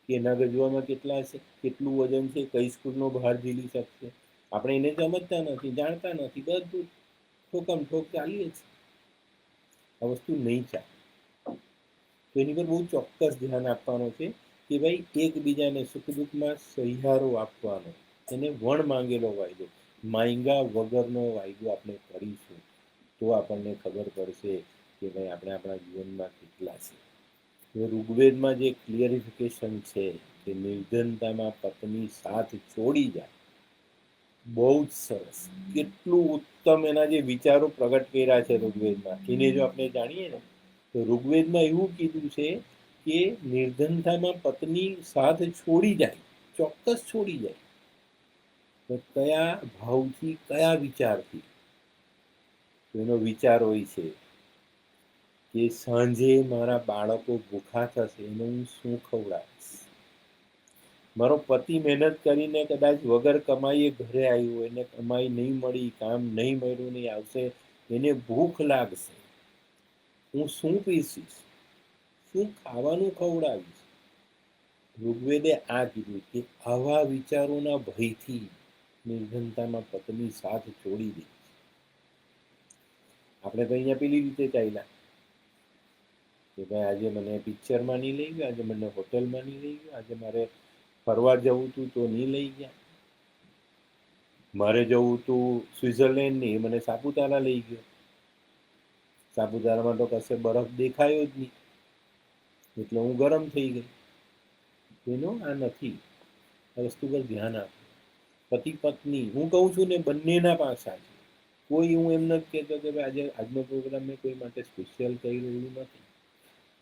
કે એના ગજવામાં કેટલા છે, કેટલું વજન છે, કઈ સ્કૂલનો બહાર ઝીલી શકશે. આપણે એને સમજતા નથી, જાણતા નથી, બધું ઠોકમ ઠોક ચાલીએ છે. આ વસ્તુ નહીં ચાલે. તો એની પર બહુ ચોક્કસ ધ્યાન આપવાનું છે કે ભાઈ એકબીજાને સુખ દુઃખમાં સહિયારો આપવાનો, એને વણ માંગેલો વાયદો, માંગ્યા વગરનો વાયદો આપણે કરીશું તો આપણને ખબર પડશે કે ભાઈ આપણે આપણા જીવનમાં કેટલા છે. ઋગ્વેદમાં જે ક્લિયરિફિકેશન છે કે નિર્ધનતામાં પત્ની સાથ છોડી જાય, બહુ જ સરસ, કેટલું ઉત્તમ એના જે વિચારો પ્રગટ કર્યા છે ઋગ્વેદમાં, એને જો આપણે જાણીએ ને તો ઋગ્વેદમાં એવું કીધું છે કે નિર્ધનતામાં પત્ની સાથ છોડી જાય, ચોક્કસ છોડી જાય. તો કયા ભાવથી, કયા વિચારથી? તો એનો વિચાર હોય છે કે સાંજે મારા બાળકો ભૂખા થશે, એને હું શું ખવડાવીશ? મારો પતિ મહેનત કરીને કદાચ વગર કમાઈએ ઘરે આવ્યો, એને કમાઈ નહીં મળી, કામ નહીં મળ્યું, નહીં આવશે, એને ભૂખ લાગશે, હું શું પીસીશ, શું ખાવાનું ખવડાવીશ? ઋગ્વેદે આ કીધું કે આવા વિચારોના ભયથી નિર્ધનતામાં પત્ની સાથ છોડી દે. આપણે તો અહીંયા પેલી રીતે ચાલ્યા કે ભાઈ આજે મને પિક્ચરમાં નહીં લઈ ગયો, આજે મને હોટલમાં નહીં લઈ ગયો, આજે મારે ફરવા જવું હતું તો નહીં લઈ ગયા, મારે જવું હતું સ્વિટ્ઝરલેન્ડ નહીં, મને સાપુતારા લઈ ગયો. સાપુતારામાં તો કશે બરફ દેખાયો જ નહીં, એટલે હું ગરમ થઈ ગઈ. એનો આ નથી. આ વસ્તુ પર ધ્યાન આપો. પતિ પત્ની, હું કહું છું ને, બંનેના પાસા છે. કોઈ હું એમ નથી કહેતો કે ભાઈ આજે આજનો પ્રોગ્રામ મેં કોઈ માટે સ્પેશિયલ કહી રહ્યું નથી.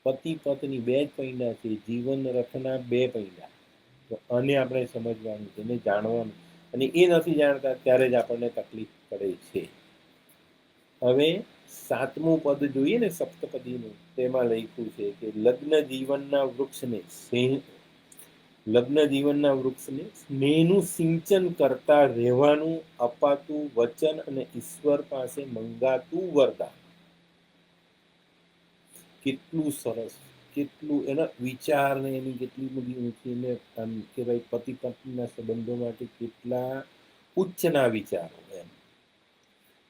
પતિ પત્ની બે જ પૈડા છે, જીવન રથના બે પૈડા. તો આને આપણે સમજવાનું છે, એને જાણવાનું, અને એ નથી જાણતા ત્યારે જ આપણને તકલીફ પડે છે. હવે 7મું પદ જોઈએ ને સપ્તપદીનું, તેમાં લખ્યું છે કે લગ્ન જીવનના વૃક્ષને સ્નેહનું સિંચન કરતા રહેવાનું, અપાતું વચન અને ઈશ્વર પાસે મંગાતું વરદાન. કેટલું સરસ, કેટલું એના વિચાર ને એની કેટલી બધી ઊંચીને કે ભાઈ પતિ પત્નીના સંબંધો માટે કેટલા ઉચ્ચના વિચારો. એમ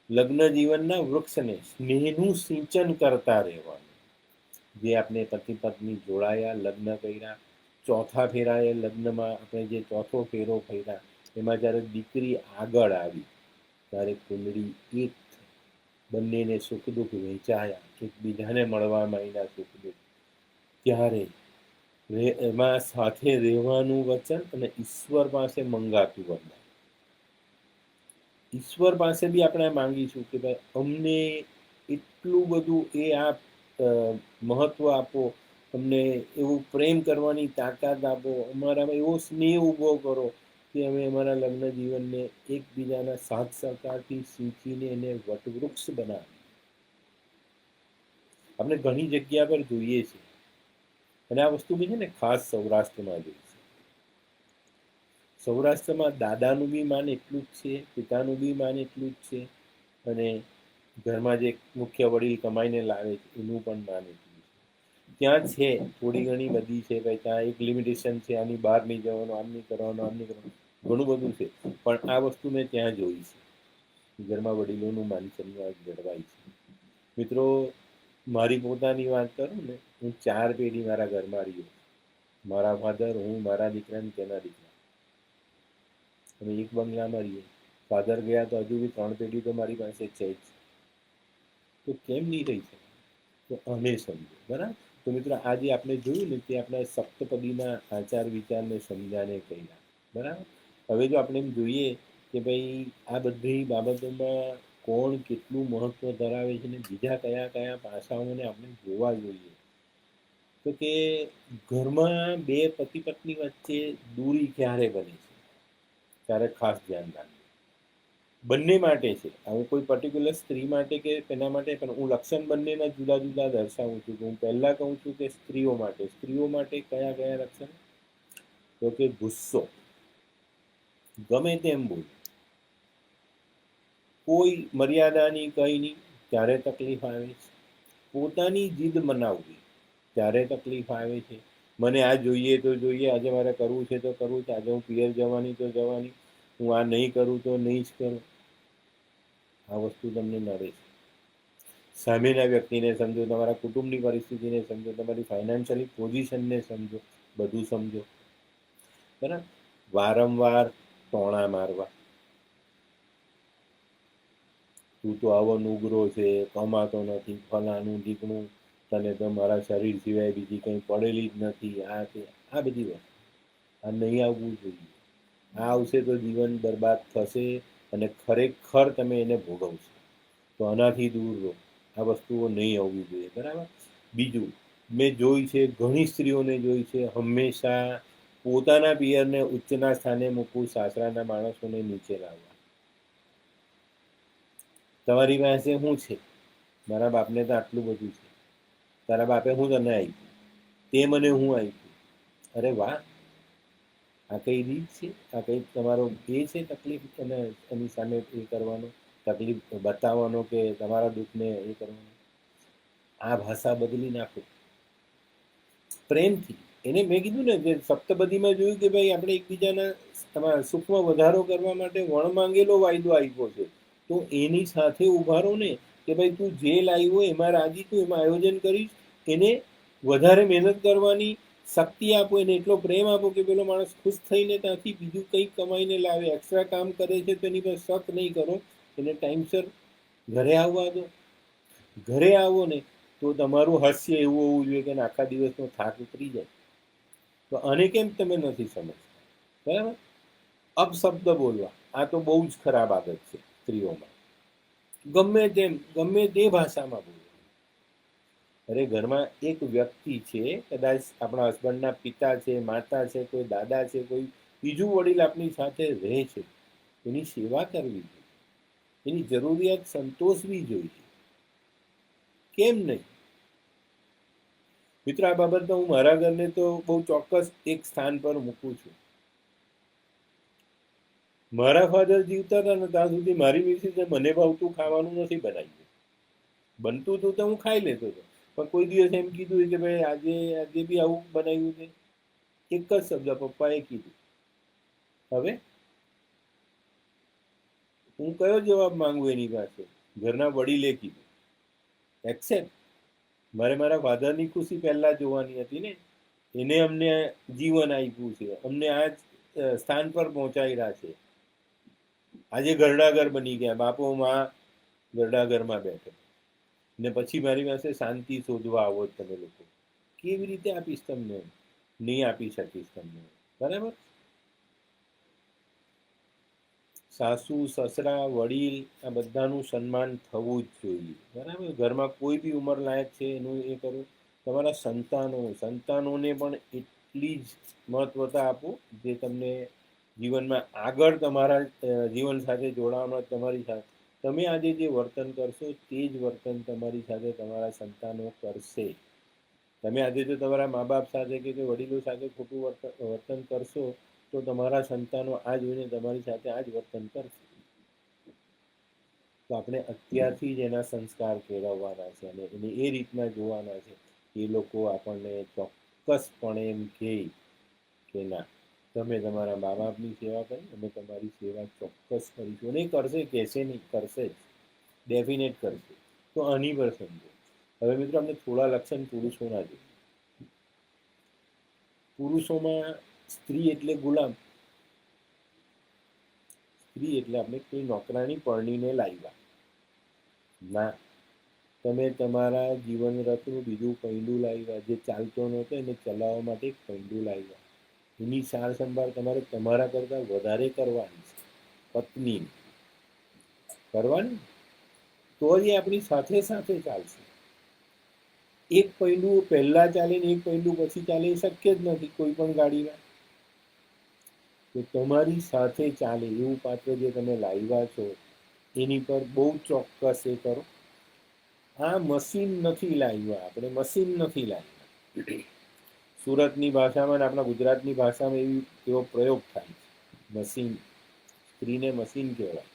લગ્ન જીવનના વૃક્ષને સ્નેહનું સિંચન કરતા રહેવાનું. જે આપણે પતિ પત્ની જોડાયા, લગ્ન કર્યા, ચોથા ફેરાએ લગ્નમાં આપણે જે ચોથો ફેરો કર્યા, એમાં જ્યારે દીકરી આગળ આવી ત્યારે કુંડળી એક, બંનેને સુખ દુઃખ વહેંચાયા, એકબીજાને મળવા માંડ્યા સુખ દુઃખ. ત્યારે એમાં સાથે રહેવાનું વચન અને ઈશ્વર પાસે મંગાતું વરદાન. ઈશ્વર પાસે બી આપણે માંગીશું કે ભાઈ અમને એટલું બધું એ આપ મહત્વ આપો, અમને એવું પ્રેમ કરવાની તાકાત આપો, અમારામાં એવો સ્નેહ ઊભો કરો કે અમે અમારા લગ્ન જીવનને એકબીજાના સાથ સહકારથી સિંચીને એને વટવૃક્ષ બનાવીએ. આપણે ઘણી જગ્યા પર જોઈએ છીએ, અને આ વસ્તુ બી છે ને ખાસ સૌરાષ્ટ્રમાં જોઈએ છે. સૌરાષ્ટ્રમાં દાદાનું બી માન એટલું જ છે, પિતાનું બી માન એટલું જ છે, અને ઘરમાં જે મુખ્ય વડીલ કમાઈને લાવે છે એનું પણ માન એટલું છે. ત્યાં છે થોડી ઘણી બધી છે, ભાઈ ત્યાં એક લિમિટેશન છે, આની બહાર નહીં જવાનું, આમ નહીં કરવાનું, આમ નહીં કરવાનું, ઘણું બધું છે. પણ આ વસ્તુ મેં ત્યાં જોઈ છે, ઘરમાં વડીલોનું માન સન્માન જળવાય છે. મિત્રો, મારી પોતાની વાત કરું ને, હું 4 પેઢી મારા ઘરમાં રહ્યો. મારા ફાધર, હું, મારા દીકરા ને તેના દીકરા, અમે એક બંગલામાં રહીએ. ફાધર ગયા તો હજુ બી 3 પેઢી તો મારી પાસે છે જ. તો કેમ નહીં રહી શકે? તો અમે સમજો, બરાબર. તો મિત્રો, આજે આપણે જોયું ને તે આપણા સપ્તપદીના આચાર વિચારને સમજાને કહ્યા, બરાબર. હવે જો આપણે એમ જોઈએ કે ભાઈ આ બધી બાબતોમાં કોણ કેટલું મહત્વ ધરાવે છે ને બીજા કયા કયા પાસાઓને આપણે જોવા જોઈએ, તો કે ઘરમાં બે પતિ પત્ની વચ્ચે દૂરી ક્યારે બને છે, ત્યારે ખાસ ધ્યાન રાખજો. બંને માટે છે, હું કોઈ પર્ટિક્યુલર સ્ત્રી માટે કે તેના માટે, પણ હું લક્ષણ બંનેના જુદા જુદા દર્શાવું છું. હું પહેલાં કહું છું કે સ્ત્રીઓ માટે કયા કયા લક્ષણ? તો કે ગુસ્સો, ગમે તેમ બોલ, કોઈ મર્યાદાની કંઈ નહીં, ત્યારે તકલીફ આવે છે. પોતાની જીદ મનાવવી, ત્યારે તકલીફ આવે છે. મને આ જોઈએ તો જોઈએ, આજે મારે કરવું છે તો કરવું છે, આજે હું પિયર જવાની તો જવાની, હું આ નહીં કરું તો નહીં જ કરું. આ વસ્તુ તમને નડે છે. સામેના વ્યક્તિને સમજો, તમારા કુટુંબની પરિસ્થિતિને સમજો, તમારી ફાઇનાન્શિયલી પોઝિશનને સમજો, બધું સમજો, બરાબર. વારંવાર ટોણા મારવા, તું તો આવો નુગરો છે, કમાતો નથી, ફલાનું ઢીકણું, તને તો મારા શરીર સિવાય બીજી કંઈ પડેલી જ નથી, આ તે, આ બધી વસ્તુ, આ નહીં આવવું જોઈએ. આ આવશે તો જીવન બરબાદ થશે અને ખરેખર તમે એને ભોગવશો. તો આનાથી દૂર રહો, આ વસ્તુઓ નહીં આવવી જોઈએ, બરાબર. બીજું, મેં જોઈ છે, ઘણી સ્ત્રીઓને જોઈ છે, હંમેશા પોતાના પિયરને ઉચ્ચના સ્થાને મૂકવું, સાસરાના માણસોને નીચે લાવવા. તમારી પાસે શું છે? મારા બાપને તો આટલું બધું છે, તારા બાપે હું તને આપ્યું, તે મને હું આપ્યું. અરે વાહ, આ કઈ રીત છે? આ કઈ તમારો એ છે તકલીફ, અને એની સામે એ કરવાનો, તકલીફ બતાવવાનો કે તમારા દુઃખને એ કરવાનો? આ ભાષા બદલી નાખો પ્રેમથી. એને મેં કીધું ને કે સપ્તપદીમાં જોયું કે ભાઈ આપણે એકબીજાના તમારા સુખમાં વધારો કરવા માટે વણ માંગેલો વાયદો આપ્યો છે, તો એની સાથે ઉભા રહો ને, કે ભાઈ તું જે લાવ્યો એમાં રાજી, તું એમાં આયોજન કરીશ, એને વધારે મહેનત કરવાની શક્તિ આપો, એને એટલો પ્રેમ આપો કે પેલો માણસ ખુશ થઈને ત્યાંથી બીજું કંઈક કમાઈને લાવે, એક્સ્ટ્રા કામ કરે છે તો એની પર શક નહીં કરો, એને ટાઈમસર ઘરે આવવા દો. ઘરે આવો ને તો તમારું હાસ્ય એવું હોવું જોઈએ કે આખા દિવસનો થાક ઉતરી જાય. તો આને કેમ તમે નથી સમજતા? બરાબર. અપશબ્દ બોલવા, આ તો બહુ જ ખરાબ આદત છે સ્ત્રીઓમાં. ગમે તેમ, ગમે તે ભાષામાં બોલવા. અરે ઘરમાં એક વ્યક્તિ છે, કદાચ આપણા હસબન્ડના પિતા છે, માતા છે, કોઈ દાદા છે, કોઈ બીજું વડીલ આપણી સાથે રહે છે, એની સેવા કરવી જોઈએ, એની જરૂરિયાત સંતોષવી જોઈએ. કેમ નહીં? મિત્રો, આ બાબતમાં હું મારા ઘરને તો બહુ ચોક્કસ એક સ્થાન પર મૂકું છું. મારા ફાધર જીવતા હતા ને ત્યાં સુધી મારી મિસિસે મને ભાવતું ખાવાનું નથી બનાવ્યું. બનતું હતું તો હું ખાઈ લેતો હતો, પણ કોઈ દિવસ એમ કીધું કે ભાઈ આજે આજે બી આવું બનાવ્યું છે, એક જ શબ્દ પપ્પાએ કીધું. હવે હું કયો જવાબ માંગુ એની પાસે? ઘરના વડીલે કીધું, એક્સેપ્ટ. મારે મારા ફાધરની ખુશી પહેલા જોવાની હતી ને, એને અમને જીવન આપ્યું છે, અમને આ સ્થાન પર પહોંચાડ્યા છે. આજે ઘરડાઘર બની ગયા, બાપો માં ઘરડાઘરમાં બેઠે, ને પછી મારી પાસે શાંતિ શોધવા આવો તમે લોકો. કેવી રીતે આપીશ તમને? નહીં આપી શકીશ તમને, બરાબર. સાસુ, સસરા, વડીલ, આ બધાનું સન્માન થવું જ જોઈએ, બરાબર. ઘરમાં કોઈ બી ઉંમર લાયક છે એનું એ કરો. તમારા સંતાનોને પણ એટલી જ મહત્વતા આપો જે તમને જીવનમાં આગળ તમારા જીવન સાથે જોડાવામાં તમારી સાથે, તમે આજે જે વર્તન કરશો તે જ વર્તન તમારી સાથે તમારા સંતાનો કરશે. તમે આજે જો તમારા મા બાપ સાથે કે વડીલો સાથે ખોટું વર્તન કરશો તો તો તમારા સંતાનો આ જોઈને તમારી સાથે આ જ વર્તન કરશે. તો આપણે અત્યારથી જ એના સંસ્કાર કેળવવાના છે અને એને એ રીતના જોવાના છે. એ લોકો આપણને ચોક્કસપણે એમ કહે કે ના, તમે તમારા મા બાપની સેવા કરી, અમે તમારી સેવા ચોક્કસ કરીશું. નહીં કરશે, કહેશે નહીં, કરશે જ, ડેફિનેટ કરશે. તો આની પર સમજો. હવે મિત્રો, આપણે થોડા લક્ષણ પુરુષોના જોઈએ. પુરુષોમાં સ્ત્રી એટલે ગુલામ. સ્ત્રી એટલે આપણે કોઈ નોકરાણી પરણીને લાવ્યા ના, તમે તમારા જીવન રથનું બીજું પૈંડું લાવ્યા, જે ચાલતો નહોતો એને ચલાવવા માટે એક પૈંડું લાવ્યા. એની સાર સંભાળ તમારે તમારા કરતાં વધારે કરવાની છે, પત્ની કરવાની. તો જ એ આપણી સાથે સાથે ચાલશે. એક પૈંડું પહેલાં ચાલે ને એક પૈંડું પછી ચાલે એ શક્ય જ નથી કોઈ પણ ગાડીમાં. તો તમારી સાથે ચાલે એવું પાત્ર જે તમે લાવ્યા છો એની પર બહુ ચોક્કસ એ કરો. આ મશીન નથી લાવ્યા આપણે, મશીન નથી લાવ્યા. સુરતની ભાષામાં અને આપણા ગુજરાતની ભાષામાં એવો પ્રયોગ થાય છે, મશીન. સ્ત્રીને મશીન કહેવાય.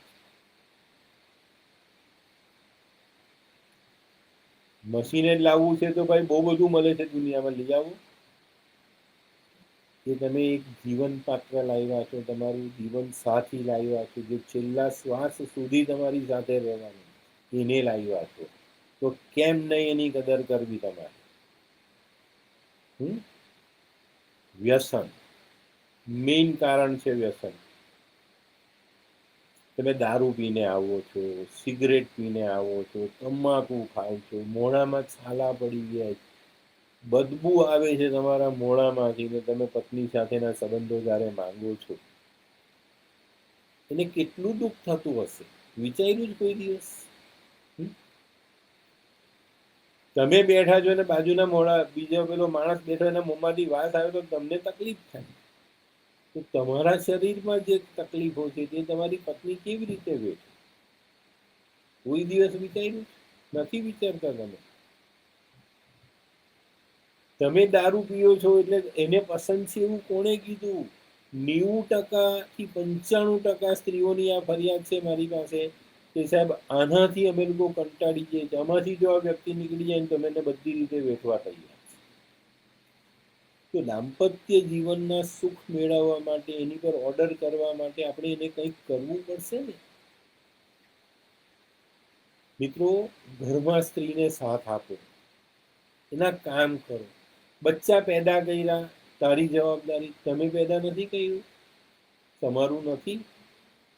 મશીને જ લાવવું છે તો ભાઈ બહુ બધું મળે છે દુનિયામાં, લઈ આવો. કે તમે એક જીવન પાત્ર લાવ્યા છો, તમારું જીવન સાથી લાવ્યા છો, જે છેલ્લા શ્વાસ સુધી તમારી સાથે રહેવાનું, એને લાવ્યા છો. તો કેમ નહીં એની કદર કરવી તમારે? વ્યસન મેઇન કારણ છે. વ્યસન. તમે દારૂ પીને આવો છો, સિગરેટ પીને આવો છો, તમાકુ ખાવ છો, મોઢામાં છાલા પડી ગયા, બદબુ આવે છે તમારા મોઢામાંથી, ને તમે પત્ની સાથેના સંબંધો જ્યારે માંગો છો, એને કેટલું દુઃખ થતું હશે, વિચાર્યું જ કોઈ દિવસ? તમે બેઠા છો ને બાજુના મોઢા બીજો પેલો માણસ બેઠો એના મોંમાંથી વાસ આવે તો તમને તકલીફ થાય. તો તમારા શરીરમાં જે તકલીફો છે તે તમારી પત્ની કેવી રીતે વેઠે? કોઈ દિવસ વિચાર્યું નથી? વિચારતા તમે? તમે દારૂ પીઓ છો એટલે એને પસંદ છે એવું કોણે કીધું? 90% થી 95% સ્ત્રીઓની આ ફરિયાદ છે મારી પાસે કે સાહેબ આનાથી અમે લોકો કંટાળી જઈએ છીએ, આમાંથી જો આ વ્યક્તિ નીકળી જાય ને તો એને બધી રીતે વેઠવા તૈયાર. તો દાંપત્ય જીવનના સુખ મેળવવા માટે, એની પર ઓર્ડર કરવા માટે આપણે એને કંઈક કરવું પડશે ને મિત્રો. ઘરમાં સ્ત્રીને સાથ આપો, એના કામ કરો. બચ્ચા પેદા કર્યા, તારી જવાબદારી. તમે પેદા નથી કર્યું, તમારું નથી.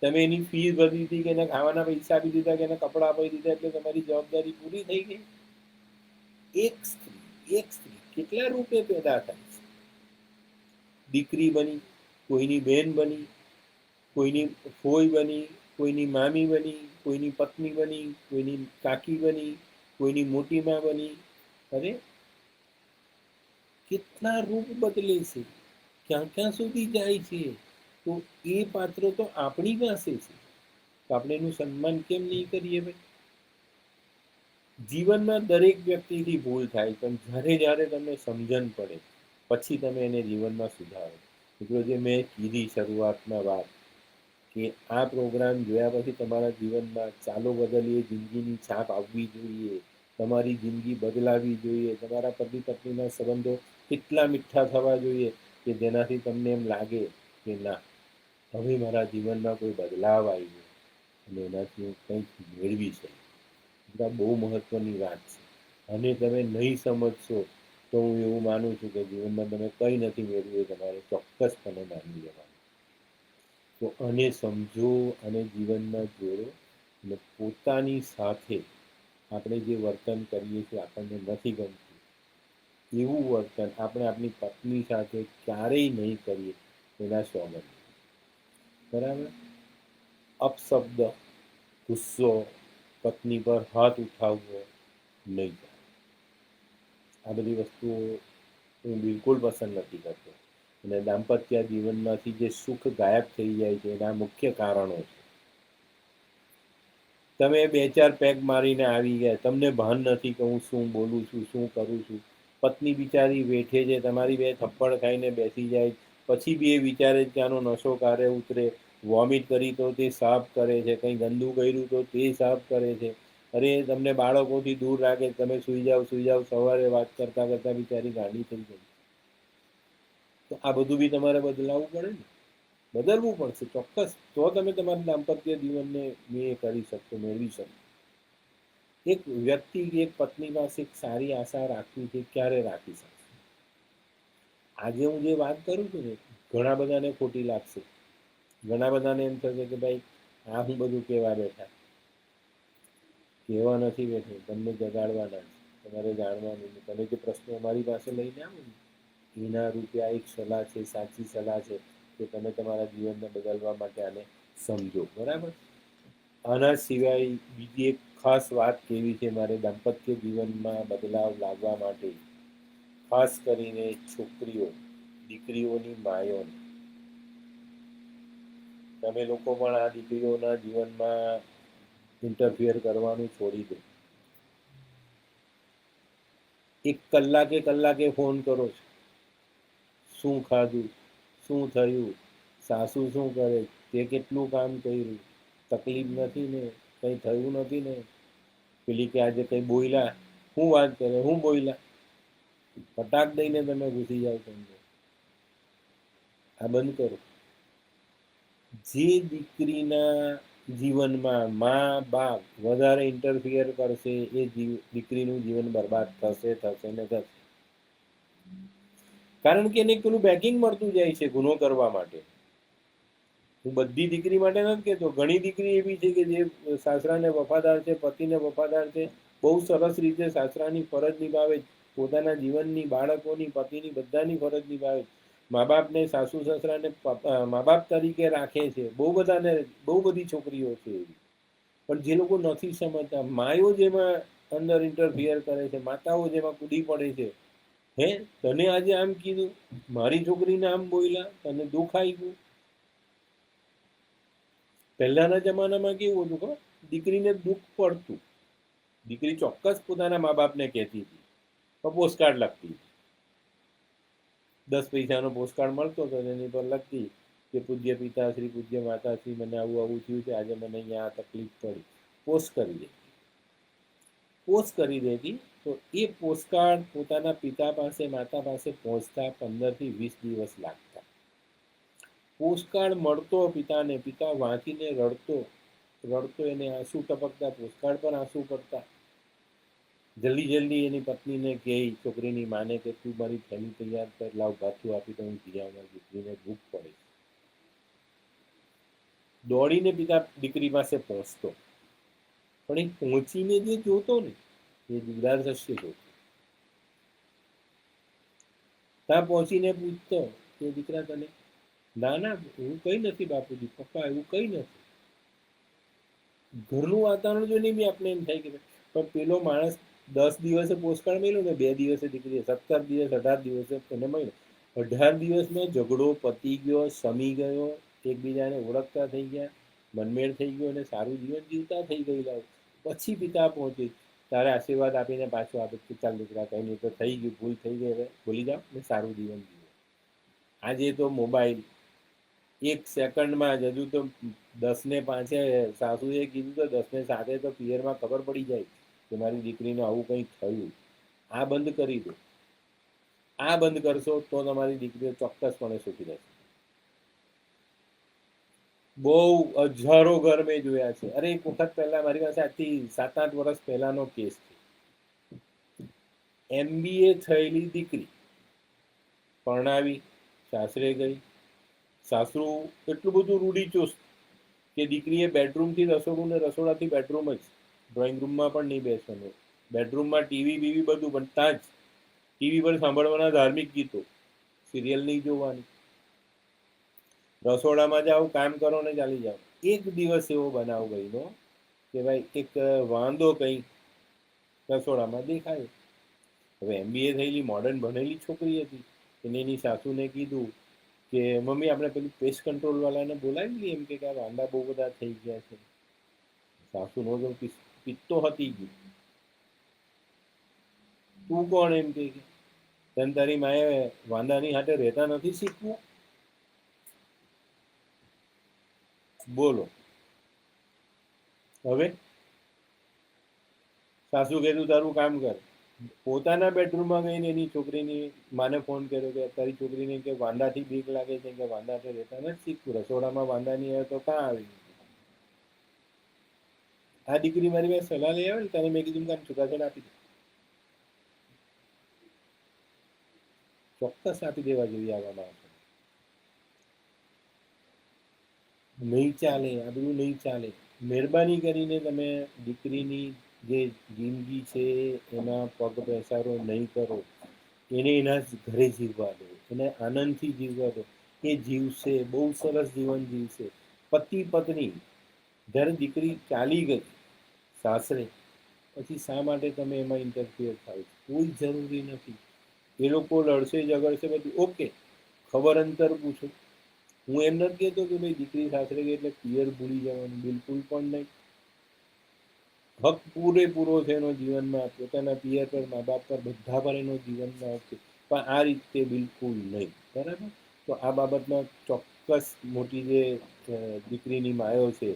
તમે એની ફીસ ભરી દીધી, કે એના ખાવાના પૈસા આપી દીધા, કે એના કપડાં આપી દીધા એટલે તમારી જવાબદારી પૂરી થઈ ગઈ? એક સ્ત્રી કેટલા રૂપે પેદા થાય છે? દીકરી બની, કોઈની બેન બની, કોઈની ફોઈ બની, કોઈની મામી બની, કોઈની પત્ની બની, કોઈની કાકી બની, કોઈની મોટી માં બની. અરે કેટલા રૂપ બદલે છે, ક્યાં ક્યાં સુધી જાય છે. તો એ પાત્ર તો આપણી પાસે છે, તો આપણે એનું સન્માન કેમ નહીં કરીએ ભાઈ? જીવનમાં દરેક વ્યક્તિથી ભૂલ થાય, પણ જ્યારે જ્યારે તમને સમજણ પડે પછી તમે એને જીવનમાં સુધારો. મિત્રો, જે મેં કીધી શરૂઆતમાં વાત, કે આ પ્રોગ્રામ જોયા પછી તમારા જીવનમાં ચાલો બદલીએ જિંદગીની છાપ આવવી જોઈએ, તમારી જિંદગી બદલાવી જોઈએ, તમારા પતિ પત્નીના સંબંધો કેટલા મીઠા થવા જોઈએ કે જેનાથી તમને એમ લાગે કે ના, હવે મારા જીવનમાં કોઈ બદલાવ આવ્યો અને એનાથી હું કંઈક મેળવી શકું. આ બહુ મહત્વની વાત છે. અને તમે નહીં સમજશો તો હું એવું માનું છું કે જીવનમાં તમે કંઈ નથી મેળવ્યું, તમારે ચોક્કસપણે માની લેવાનું. તો આને સમજો અને જીવનમાં જોડો. અને પોતાની સાથે આપણે જે વર્તન કરીએ છીએ આપણને નથી ગમતું એવું વર્તન આપણે આપણી પત્ની સાથે ક્યારેય નહીં કરીએ, એના સોગંદ. બરાબર? અપશબ્દ, ગુસ્સો, પત્ની પર હાથ ઉઠાવવો નહીં. આ બધી વસ્તુઓ હું બિલકુલ પસંદ નથી કરતો. અને દાંપત્ય જીવનમાંથી જે સુખ ગાયબ થઈ જાય છે એના મુખ્ય કારણો છે. તમે 2-4 પેગ મારીને આવી ગયા, તમને ભાન નથી કે હું શું બોલું છું, શું કરું છું. પત્ની બિચારી વેઠે છે, તમારી 2 થપ્પડ ખાઈને બેસી જાય, પછી બી એ વિચારે કે આનો નશો ક્યારે ઉતરે, વોમિટ કરી તો તે સાફ કરે છે, કંઈ ગંદુ કર્યું તો તે સાફ કરે છે. અરે તમને બાળકોથી દૂર રાખે, તમે સુઈ જાઓ, સવારે વાત કરતા કરતા બિચારી ગાંડી થઈ ગઈ. તો આ બધું બી તમારે બદલાવવું પડે ને, બદલવું પડશે ચોક્કસ, તો તમે તમારા દાંપત્ય જીવનને કરી શકશો, મેળવી શકશો. એક વ્યક્તિ એક પત્ની પાસે એક સારી આશા રાખવી છે, ક્યારે રાખી શકશે? આજે હું જે વાત કરું છું ને, ઘણા બધાને ખોટી લાગશે, ઘણા બધાને એમ થશે કે ભાઈ આ હું બધું કહેવા બેઠા. કહેવા નથી બેઠો, તમને જગાડવાના છે, તમારે જાણવાનું. તમે જે પ્રશ્નો અમારી પાસે લઈને આવો ને, એના રૂપિયા એક સલાહ છે, સાચી સલાહ છે કે તમે તમારા જીવનને બદલવા માટે આને સમજો. બરાબર? આના સિવાય બીજી એક ખાસ વાત કેવી છે મારે દાંપત્ય જીવનમાં બદલાવ લાવવા માટે, ખાસ કરીને છોકરીઓ, દીકરીઓની માયોને, તમે લોકો પણ આ દીકરીઓના જીવનમાં ઇન્ટરફિયર કરવાનું છોડી દો. એક કલાકે ફોન કરો છો, શું ખાધું, શું થયું, સાસુ શું કરે, તે કેટલું કામ કર્યું, તકલીફ નથી ને, કંઈ થયું નથી ને, પેલી કે આજે કંઈ બોયલા, શું વાત કરે, હું બોયલા, ફટાક દઈને તમે ઘૂસી જાઓ. તમને આ બંધ કરો. જે દીકરીના જીવનમાં મા બાપ વધારે ઇન્ટરફિયર કરશે, એ દીકરીનું જીવન બરબાદ થશે ને થશે. કારણ કે એને પેલું બેકિંગ મળતું જાય છે ગુનો કરવા માટે. હું બધી દીકરી માટે નથી કહેતો, ઘણી દીકરી એવી છે કે જે સાસરાને વફાદાર છે, પતિને વફાદાર છે, બહુ સરસ રીતે સાસરાની ફરજ નિભાવે, પોતાના જીવનની, બાળકોની, પતિની, બધાની ફરજ નિભાવે, મા બાપને, સાસુ સસરાને મા બાપ તરીકે રાખે છે. બહુ બધી છોકરીઓ છે એવી. પણ જે લોકો નથી સમજતા, માયો જેમાં અંદર ઇન્ટરફિયર કરે છે, માતાઓ જેમાં કૂદી પડે છે. હે તને આજે આમ કીધું, મારી છોકરીને આમ બોલ્યા, તને દુઃખ આવી ગયું. પહેલાના જમાનામાં કેવું હતું ખબર, દીકરીને દુઃખ પડતું, દીકરી ચોક્કસ પોતાના મા બાપને કહેતી હતી, પણ પોસ્ટકાર્ડ લખતી, 10 પૈસાનો પોસ્ટકાર્ડ મળતો હતો, એની પર લખતી કે પૂજ્ય પિતાશ્રી, પૂજ્ય માતાશ્રી, મને આવું આવું થયું છે, આજે મને અહીંયા આ તકલીફ પડી. પોસ્ટ કરી દેતી. તો એ પોસ્ટકાર્ડ પોતાના પિતા પાસે, માતા પાસે પહોંચતા 15 થી 20 દિવસ લાગતા. પોસ્ટકાર્ડ મળતો પિતાને, પિતા વાંચીને રડતો, એને આંસુ ટપકતા, પોસ્ટકાર્ડ પર આંસુ પડતા. જલ્દી એની પત્નીને કહે, છોકરીની માને કે તું મારી થેલી તૈયાર કર, લાવ ભાથું આપી તો હું જીયામાં, દીકરીને ભૂખ પડે. દોડીને પિતા દીકરી પાસે પહોંચતો, પણ એ પહોંચીને જે જોતો ને, એ દીકરા દ્રશ્ય જોતો. ત્યાં પહોંચીને પૂછતો કે દીકરા તને, ના એવું કઈ નથી બાપુજી, પપ્પા એવું કઈ નથી. ઘરનું વાતાવરણ જોઈને બી આપણે એમ થાય કે પણ પેલો માણસ 10 દિવસે પોસ્ટકાર્ડ મળ્યો ને, 2 દિવસે દીકરી, 17 દિવસ, 18 દિવસે એને મળ્યો. 18 દિવસમાં ઝઘડો પતી ગયો, શમી ગયો, એકબીજાને ઓળખતા થઈ ગયા, મનમેળ થઈ ગયો, અને સારું જીવન જીવતા થઈ ગયેલા. પછી પિતા પહોંચે, તારે આશીર્વાદ આપીને પાછો આપે કે ચાલ દીકરા, કંઈ નહીં, તો થઈ ગયું, ભૂલ થઈ ગઈ, હવે ભૂલી જાઓ ને સારું જીવન જીવો. આજે તો મોબાઈલ, 1 સેકન્ડમાં જ, હજુ તો 10 ને 5 સાસુએ કીધું તો 10 ને 7 તો પિયરમાં ખબર પડી જાય કે મારી દીકરીને આવું કંઈક થયું. આ બંધ કરી દો. આ બંધ કરશો તો તમારી દીકરીઓ ચોક્કસપણે સુખી રહેશે. બહુ હજારો ઘર મેં જોયા છે. અરે એક વખત પહેલા મારી પાસે આજથી 7-8 વર્ષ પહેલાનો કેસ છે. MBA થયેલી દીકરી પરણાવી, સાસરે ગઈ. સાસુ એટલું બધું રૂઢિચુસ્ત કે દીકરીએ બેડરૂમથી રસોડું ને રસોડાથી બેડરૂમ જ, ડ્રોઈંગ રૂમમાં પણ નહીં બેસવાનું, બેડરૂમમાં ટીવી બીવી બધું, પણ ત્યાં જ ટીવી પર સાંભળવાના ધાર્મિક ગીતો, સિરિયલ નહીં જોવાની, રસોડામાં જાઓ, કામ કરો ને ચાલી જાઓ. એક દિવસ એવો બનાવ ગયો કે ભાઈ એક વાંદો કંઈ રસોડામાં દેખાયો. હવે MBA થયેલી, મોડર્ન ભણેલી છોકરી હતી. એને એની સાસુને કીધું કે મમ્મી આપણે પેલું પેસ્ટ કંટ્રોલ વાળાને બોલાવી લઈએ, એમ કે આ વાંદા બહુ બધા થઈ ગયા છે. સાસુનો તો પિત્તો હતી ગયું. તું કોણ, એમ કે તને તારી માએ વાંદાની હાથે રહેતા નથી શીખવું? બોલો. હવે સાસુ કીધું તારું કામ કર, પોતાના બેડરૂમમાં ગઈને એની છોકરીની માને ફોન કર્યો કે તારી છોકરીને કે વાંદાથી બીક લાગે છે, કે વાંદા તો રહેતા નથી, રસોડામાં વાંદા નહીં આવે તો ક્યાં આવી? આ દીકરી મારી પાસે સલાહ લઈ આવે ને, ત્યારે મેં કીધું કામ છૂટાછેડા આપી દે, ચોક્કસ આપી દેવા જોઈએ. આવા માણસો નહીં ચાલે, આ બધું નહીં ચાલે. મહેરબાની કરીને તમે દીકરીની જે જિંદગી છે એના પગ પેસારો નહીં કરો. એને એના ઘરે જીવવા દો, એને આનંદથી જીવવા દો. એ જીવશે, બહુ સરસ જીવન જીવશે. પતિ પત્ની, જ્યારે દીકરી ચાલી ગઈ સાસરે, પછી શા માટે તમે એમાં ઇન્ટરફિયર થાવ? કોઈ જરૂરી નથી. એ લોકો લડશે ઝઘડશે બધું ઓકે, ખબર અંતર પૂછો. હું એમ નથી કહેતો કે ભાઈ દીકરી સાસરે ગઈ એટલે પિયર ભૂલી જવાનું, બિલકુલ પણ નહીં. હક પૂરેપૂરો છે એનો જીવનમાં, પોતાના પિયર પર, મા બાપ પર, બધા પર એનો જીવનમાં હક છે, પણ આ રીતે બિલકુલ નહીં. બરાબર? તો આ બાબતમાં ચોક્કસ મોટી જે દીકરીની માયો છે,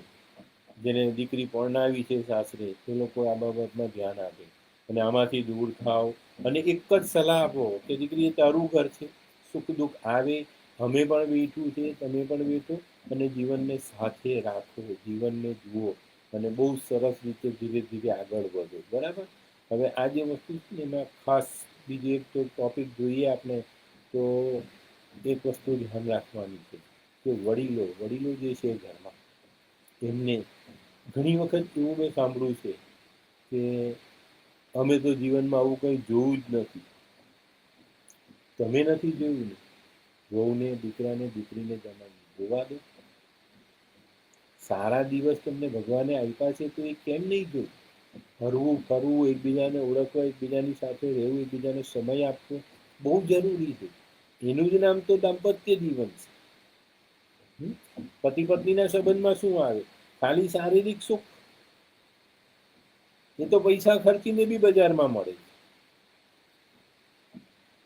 જેને દીકરી પરણાવી છે સાસરે, એ લોકો આ બાબતમાં ધ્યાન આપે અને આમાંથી દૂર થાવ. અને એક જ સલાહ આપો કે દીકરી એ તારું ઘર છે, સુખ દુઃખ આવે, અમે પણ વેઠું છે, તમે પણ વેઠો, અને જીવનને સાથે રાખો, જીવનને જુઓ અને બહુ સરસ રીતે ધીરે ધીરે આગળ વધો. બરાબર? હવે આ જે વસ્તુ છે ને, એમાં ખાસ બીજી એક તો ટોપિક જોઈએ આપણે, તો એક વસ્તુ ધ્યાન રાખવાની છે કે વડીલો જે છે ઘરમાં, એમને ઘણી વખત એવું મેં સાંભળ્યું છે કે અમે તો જીવનમાં આવું કંઈ જોયું જ નથી. તમે નથી જોયું ને? વહુને, દીકરાને, દીકરીને જમાઈને જોવા દો. સારા દિવસ તમને ભગવાને આપ્યા છે તો એ કેમ નહીં જોયું? ફરવું ફરવું, એકબીજાને ઓળખવા, એકબીજાની સાથે રહેવું, એકબીજાને સમય આપવો બહુ જરૂરી છે. એનું જ નામ તો દાંપત્ય જીવન છે. પતિ પત્નીના સંબંધમાં શું આવે? ખાલી શારીરિક સુખ. એ તો પૈસા ખર્ચીને બી બજારમાં મળે.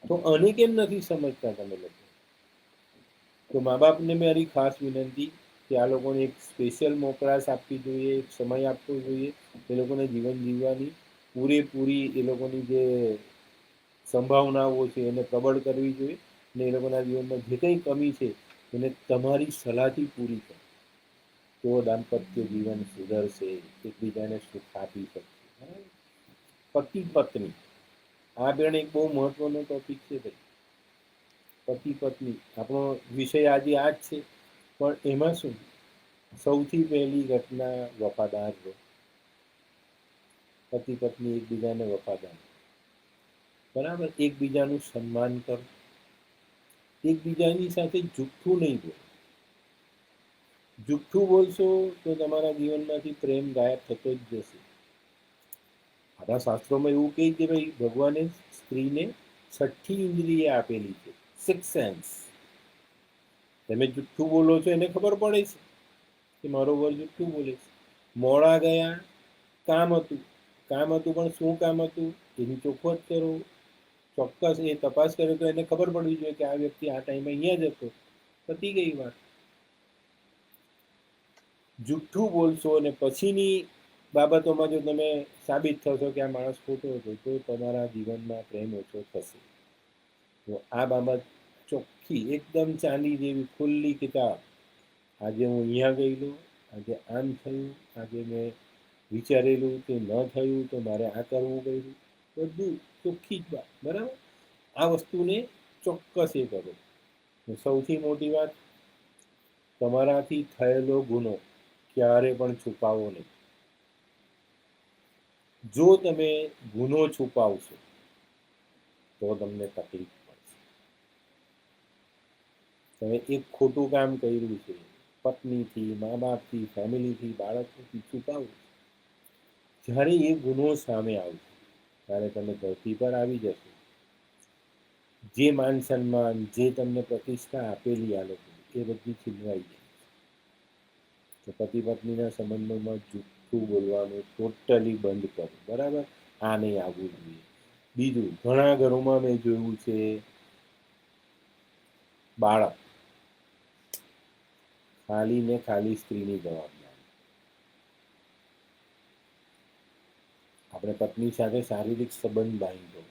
તો આને કેમ નથી સમજતા તમે લોકો? તો મા બાપને મારી ખાસ વિનંતી કે આ લોકોને એક સ્પેશિયલ મોકળાશ આપવી જોઈએ, એક સમય આપવો જોઈએ, એ લોકોને જીવન જીવવાની પૂરેપૂરી એ લોકોની જે સંભાવનાઓ છે એને પ્રબળ કરવી જોઈએ, અને એ લોકોના જીવનમાં જે કંઈ કમી છે એને તમારી સલાહથી પૂરી કરો. તો દાંપત્ય જીવન સુધરશે, એકબીજાને સુખ આપી શકશે. પતિ પત્ની, આ બેન એક બહુ મહત્વનો ટોપિક છે ભાઈ. પતિ પત્ની, આપણો વિષય આજે આ જ છે, પણ એમાં શું સૌથી પહેલી ઘટના વફાદાર રહો. પતિ પત્ની એકબીજાને વફાદાર, બરાબર? એકબીજાનું સન્માન કરો, એકબીજાની સાથે જૂઠું નહીં બોલો. જુઠ્ઠું બોલશો તો તમારા જીવનમાંથી પ્રેમ ગાયબ થતો જ જશે. આપણા શાસ્ત્રોમાં એવું કહે કે ભાઈ ભગવાને સ્ત્રીને 6ઠ્ઠી ઇન્દ્રિય આપેલી છે, 6 સેન્સ. તમે જુઠ્ઠું બોલો છો એને ખબર પડે છે કે મારો વર જુઠ્ઠું બોલે છે. મોડા ગયા, કામ હતું, પણ શું કામ હતું એની ચોખવટ કરો. ચોક્કસ એ તપાસ કરે તો એને ખબર પડવી જોઈએ કે આ વ્યક્તિ આ ટાઈમે અહીંયા જ હતો. પતી ગઈ વાત. જુઠ્ઠું બોલશો અને પછીની બાબતોમાં જો તમે સાબિત થશો કે આ માણસ ખોટો હતો, તો તમારા જીવનમાં પ્રેમ ઓછો થશે. તો આ બાબત ચોખ્ખી, એકદમ ચાંદી જેવી ખુલ્લી કિતાબ. આજે હું અહીંયા ગયેલો, આજે આમ થયું, આજે મેં વિચારેલું કે ન થયું તો મારે આ કરવું પડ્યું, બધું ચોખ્ખી જ વાત. બરાબર? આ વસ્તુને ચોક્કસ એ કરો. સૌથી મોટી વાત, તમારાથી થયેલો ગુનો ક્યારે પણ છુપાવો નહીં. જો તમે ગુનો છુપાવશો તો તમને તકલીફ પડશે. તમે એક ખોટું કામ કર્યું છે, પત્નીથી, મા બાપથી, ફેમિલીથી, બાળકોથી છુપાવો, જ્યારે એ ગુનો સામે આવશે ત્યારે તમે ધરતી પર આવી જશો. જે માન સન્માન, જે તમને પ્રતિષ્ઠા આપેલી આ લોકો, એ બધી છીનવાઈ જાય. તો પતિ પત્નીના સંબંધોમાં જૂઠું બોલવાનું ટોટલી બંધ કરો. બરાબર? આ નહીં આવવું જોઈએ. બીજું, ઘણા ઘરોમાં મેં જોયું છે, બાળક ખાલી ને ખાલી સ્ત્રીની જવાબદારી. આપણે પત્ની સાથે શારીરિક સંબંધ બાંધ્યો,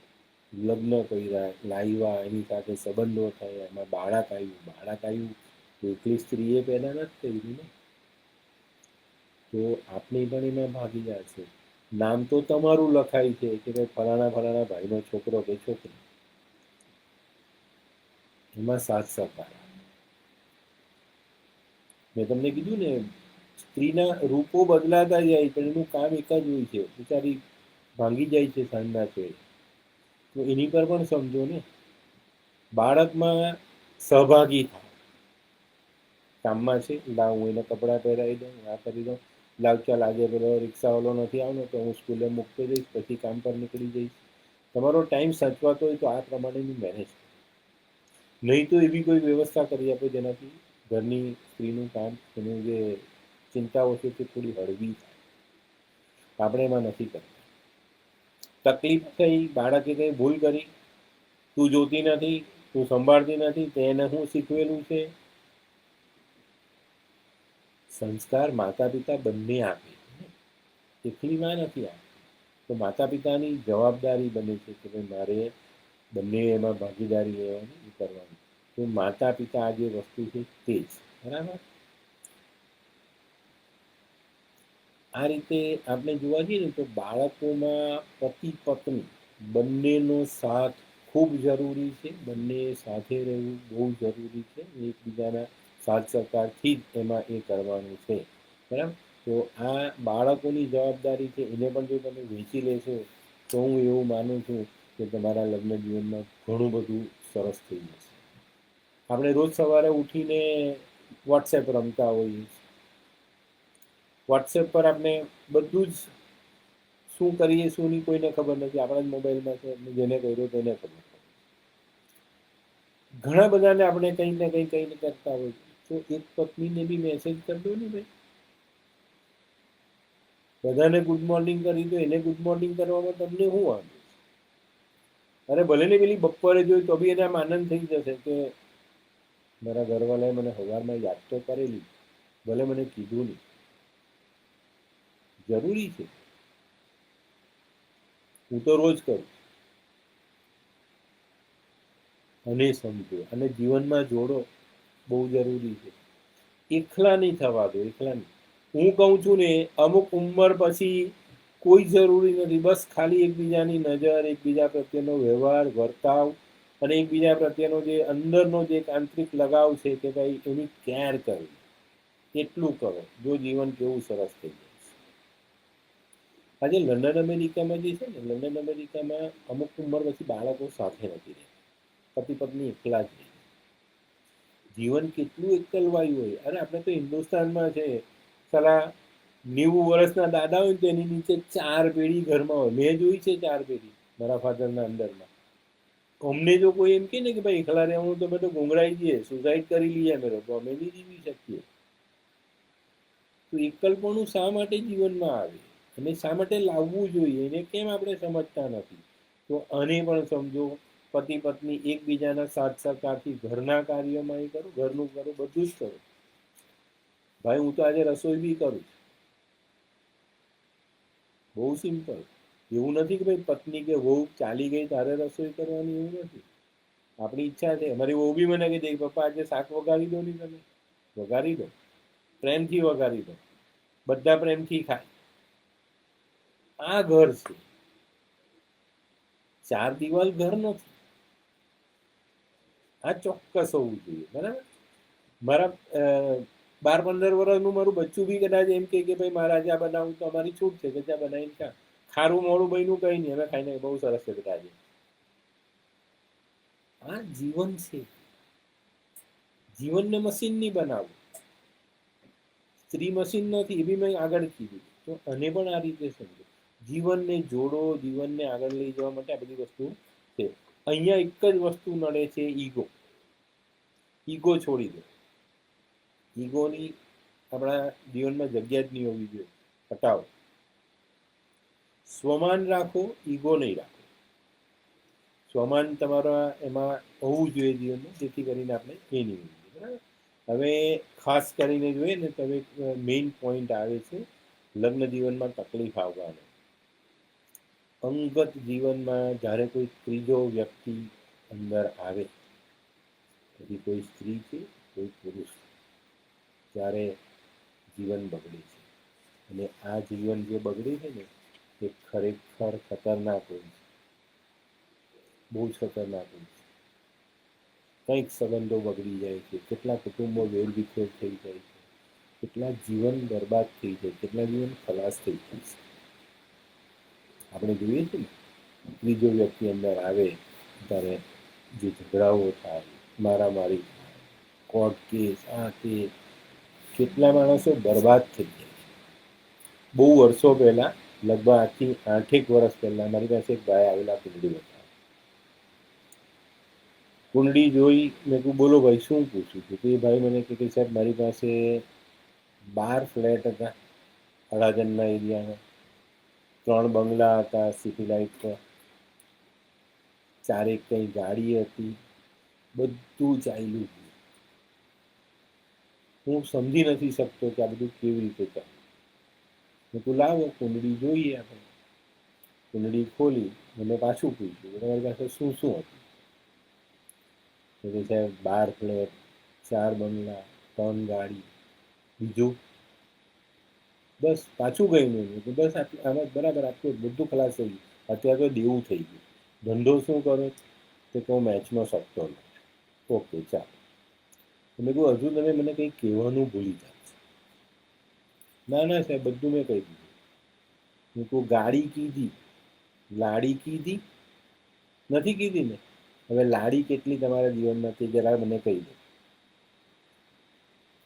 લગ્ન કર્યા, લાવ્યા, એની સાથે સંબંધો થયા, એમાં બાળક આવ્યું તો એકલી સ્ત્રીએ પેદા નથી કર્યું ને. તો આપની પણ એમાં ભાગીદાર છે. નામ તો તમારું લખાય છે કે ભાઈ ફલાણા ફલાણા ભાઈનો છોકરો કે છોકરી, એમાં સાથ સહકાર. મેં તમને કીધું ને, સ્ત્રીના રૂપો બદલાતા જાય પણ એનું કામ એક જ હોય છે, બિચારી ભાંગી જાય છે સાંજના છે, તો એની પર પણ સમજો ને. બાળકમાં સહભાગી થાય, કામમાં છે, લાવ હું એને કપડાં પહેરાવી દઉં, આ કરી દઉં, લાવ ચાલ આજે પેલો રિક્ષાવાળો નથી આવનો તો હું સ્કૂલે મૂકતો જઈશ, પછી કામ પર નીકળી જઈશ. તમારો ટાઈમ સાચવાતો હોય તો આ પ્રમાણેની મહેનત, નહીં તો એવી કોઈ વ્યવસ્થા કરી આપો જેનાથી ઘરની સ્ત્રીનું કામ, એનું જે ચિંતાઓ છે તે થોડી હળવી થાય. આપણે એમાં નથી કરતા. તકલીફ થઈ, બાળકે કંઈ ભૂલ કરી, તું જોતી નથી, તું સંભાળતી નથી, તેને શું શીખવેલું છે? સંસ્કાર માતા પિતા બંને આપે, એકલી માં નથી આપતી. તો માતા પિતાની જવાબદારી બને છે કે ભાઈ મારે બંને એમાં ભાગીદારી લેવાની, એ કરવાની. તો માતા પિતા આ જે વસ્તુ છે તે જ બરાબર. આ રીતે આપણે જોવા જઈએ ને તો બાળકોમાં પતિ પત્ની બંનેનો સાથ ખૂબ જરૂરી છે. બંને સાથે રહેવું બહુ જરૂરી છે. એકબીજાના સાથ સહકારથી જ એમાં એ કરવાનું છે, બરાબર. તો આ બાળકોની જવાબદારી છે, એને પણ જો તમે વહેંચી લેશો તો હું એવું માનું છું કે તમારા લગ્ન જીવનમાં ઘણું બધું સરસ થઈ જશે. આપણે રોજ સવારે ઉઠીને વોટ્સએપ રમતા હોઈએ, વોટ્સએપ પર આપણે બધું જ શું કરીએ શું નહીં કોઈને ખબર નથી, આપણા જ મોબાઈલમાં છે, જેને કર્યો તેને ખબર. ઘણા બધાને આપણે કંઈ ને કંઈ કરતા હોય, તો એક પત્નીને બી મેસેજ કરી દો ને ભાઈ. બધાને ગુડ મોર્નિંગ કરી દો, એને ગુડ મોર્નિંગ કરવામાં તમને શું વાંધો? અરે ભલે ને પેલી બપોરે જોઈ તો બી એને આમ આનંદ થઈ જશે કે મારા ઘરવાળાએ મને સવારમાં યાદ તો કરેલી, ભલે મને કીધું નહીં. જરૂરી છે. હું તો રોજ કરું. અને સમજો અને જીવનમાં જોડો, બહુ જરૂરી છે. એકલા નહીં થવા દો, એકલા નહીં. હું કહું છું ને, અમુક ઉંમર પછી કોઈ જરૂરી નથી, બસ ખાલી એકબીજાની નજર, એકબીજા પ્રત્યેનો વ્યવહાર, વર્તાવ અને એકબીજા પ્રત્યેનો જે અંદરનો જે એક આંતરિક લગાવ છે કે ભાઈ એની કેર કરવી, એટલું કરો, જો જીવન કેવું સરસ થઈ જાય. આજે લંડન અમેરિકામાં જે છે ને, લંડન અમેરિકામાં અમુક ઉંમર પછી બાળકો સાથે નથી રહેતા, પતિ પત્ની એકલા જ રહે. જીવન કેટલું એકલવાયું હોય. અરે આપણે તો હિન્દુસ્તાનમાં છે, સાલા 90 વર્ષના દાદા હોય તો એની નીચે 4 પેઢી ઘરમાં હોય. મેં જોઈ છે 4 પેઢી મારા ફાધરના અંદરમાં. અમને જો કોઈ એમ કે ને કે ભાઈ એકલા રહેવું તો અમે તો ગુંગળાઈ જઈએ, સુસાઇડ કરી લઈએ, અમે તો અમે નહીં જીવી શકીએ. તો એકલપણું શા માટે જીવનમાં આવે અને શા માટે લાવવું જોઈએ, એને કેમ આપણે સમજતા નથી? તો આને પણ સમજો. પતિ પત્ની એકબીજાના સાથ સહકારથી ઘરના કાર્યોમાં એ કરું, ઘરનું કરું, બધું જ કરું. ભાઈ હું તો આજે રસોઈ બી કરું, બહુ સિમ્પલ. એવું નથી કે ભાઈ પત્ની કે વહુ ચાલી ગઈ તારે રસોઈ કરવાની, એવું નથી. આપણી ઈચ્છા છે. અમારી વહુ બી મને કહી દે પપ્પા આજે શાક વઘારી દો ને, તમે વઘારી દો, પ્રેમથી વઘારી દો, બધા પ્રેમથી ખાય. આ ઘર છે, 4 દિવાલ ઘર નથી. આ ચોક્કસ હોવું જોઈએ, બરાબર. મારા 12-15 વર્ષનું મારું બચ્ચું બી કદાચ એમ કે ભાઈ મારે આજે આ બનાવું તો અમારી છૂટ છે કે ત્યાં બનાવીને ખા. ખારું મોડું બન્યું કંઈ નહીં, અમે ખાઈને બહુ સરસ છે બધા આજે. આ જીવન છે. જીવનને મશીન નહીં બનાવવું. સ્ત્રી મશીન નથી, એ બી મેં આગળ કીધું. તો અને પણ આ રીતે સમજો, જીવનને જોડો, જીવનને આગળ લઈ જવા માટે આ બધી વસ્તુ છે. અહીંયા એક જ વસ્તુ નડે છે, ઈગો. ઈગો છોડી દો. ઈગોની આપણા જીવનમાં જગ્યા જ નહીં હોવી જોઈએ, હટાવો. સ્વમાન રાખો, ઈગો નહીં રાખો. સ્વમાન તમારા એમાં હોવું જોઈએ જીવનમાં, જેથી કરીને આપણે એ નહીં હોઈએ, બરાબર. હવે ખાસ કરીને જોઈએ ને તો હવે મેઇન પોઈન્ટ આવે છે લગ્ન જીવનમાં તકલીફ આવવાનો. અંગત જીવનમાં જ્યારે કોઈ ત્રીજો વ્યક્તિ અંદર આવે, પછી કોઈ સ્ત્રી છે કોઈ પુરુષ, ત્યારે જીવન બગડે છે. અને આ જીવન જે બગડે છે ને એ ખરેખર ખતરનાક હોય છે, બહુ જ ખતરનાક હોય છે. કંઈક સંબંધો બગડી જાય છે, કેટલા કુટુંબો વેરવિખેર થઈ જાય છે, કેટલા જીવન બરબાદ થઈ જાય, કેટલા જીવન ખલાસ થઈ જાય છે. આપણે જોઈએ છીએ ને ત્રીજો વ્યક્તિ અંદર આવે ત્યારે જે ઝઘડાઓ થાય, મારામારી થાય, કોર્ટ કેસ, આ તે, કેટલા માણસો બરબાદ થઈ જાય. બહુ વર્ષો પહેલાં, લગભગ આજથી 8-1 વર્ષ પહેલાં મારી પાસે એક ભાઈ આવેલા કુંડળી હતા. કુંડળી જોઈ મેં કહું બોલો ભાઈ શું પૂછ્યું હતું? તો એ ભાઈ મને કહે કે સાહેબ મારી પાસે 12 ફ્લેટ હતા અડાજણના એરિયામાં, 3 બંગલા હતા સિટી લાઇટ પર, 4 કંઈ ગાડી હતી, બધું ચાલ્યું. હું સમજી નથી શકતો કે આ બધું કેવી રીતે ચાલે. મેં કહું લાવો કુંડળી જોઈએ આપણે. કુંડળી ખોલી અને પાછું પૂછ્યું તમારી પાસે શું શું હતું? તો કે સાહેબ 12 ફ્લેટ, 4 બંગલા, 3 ગાડી, બીજું બસ. પાછું ગઈ નહીં કે બસ આટલું, આમાં બરાબર આટલું બધું ખલાસ થઈ ગયું. અત્યારે તો દેવું થઈ ગયું. ધંધો શું કરો? તો હું મેચનો શકતો નથી. ઓકે ચાલો. મેં કહું હજુ તમે મને કંઈ કહેવાનું ભૂલી જાઓ. ના ના સાહેબ બધું મેં કહી દીધું. મેં કહું ગાડી કીધી, લાડી કીધી નથી? કીધી ને. હવે લાડી કેટલી તમારા જીવનમાં તે જરા મને કહી દો.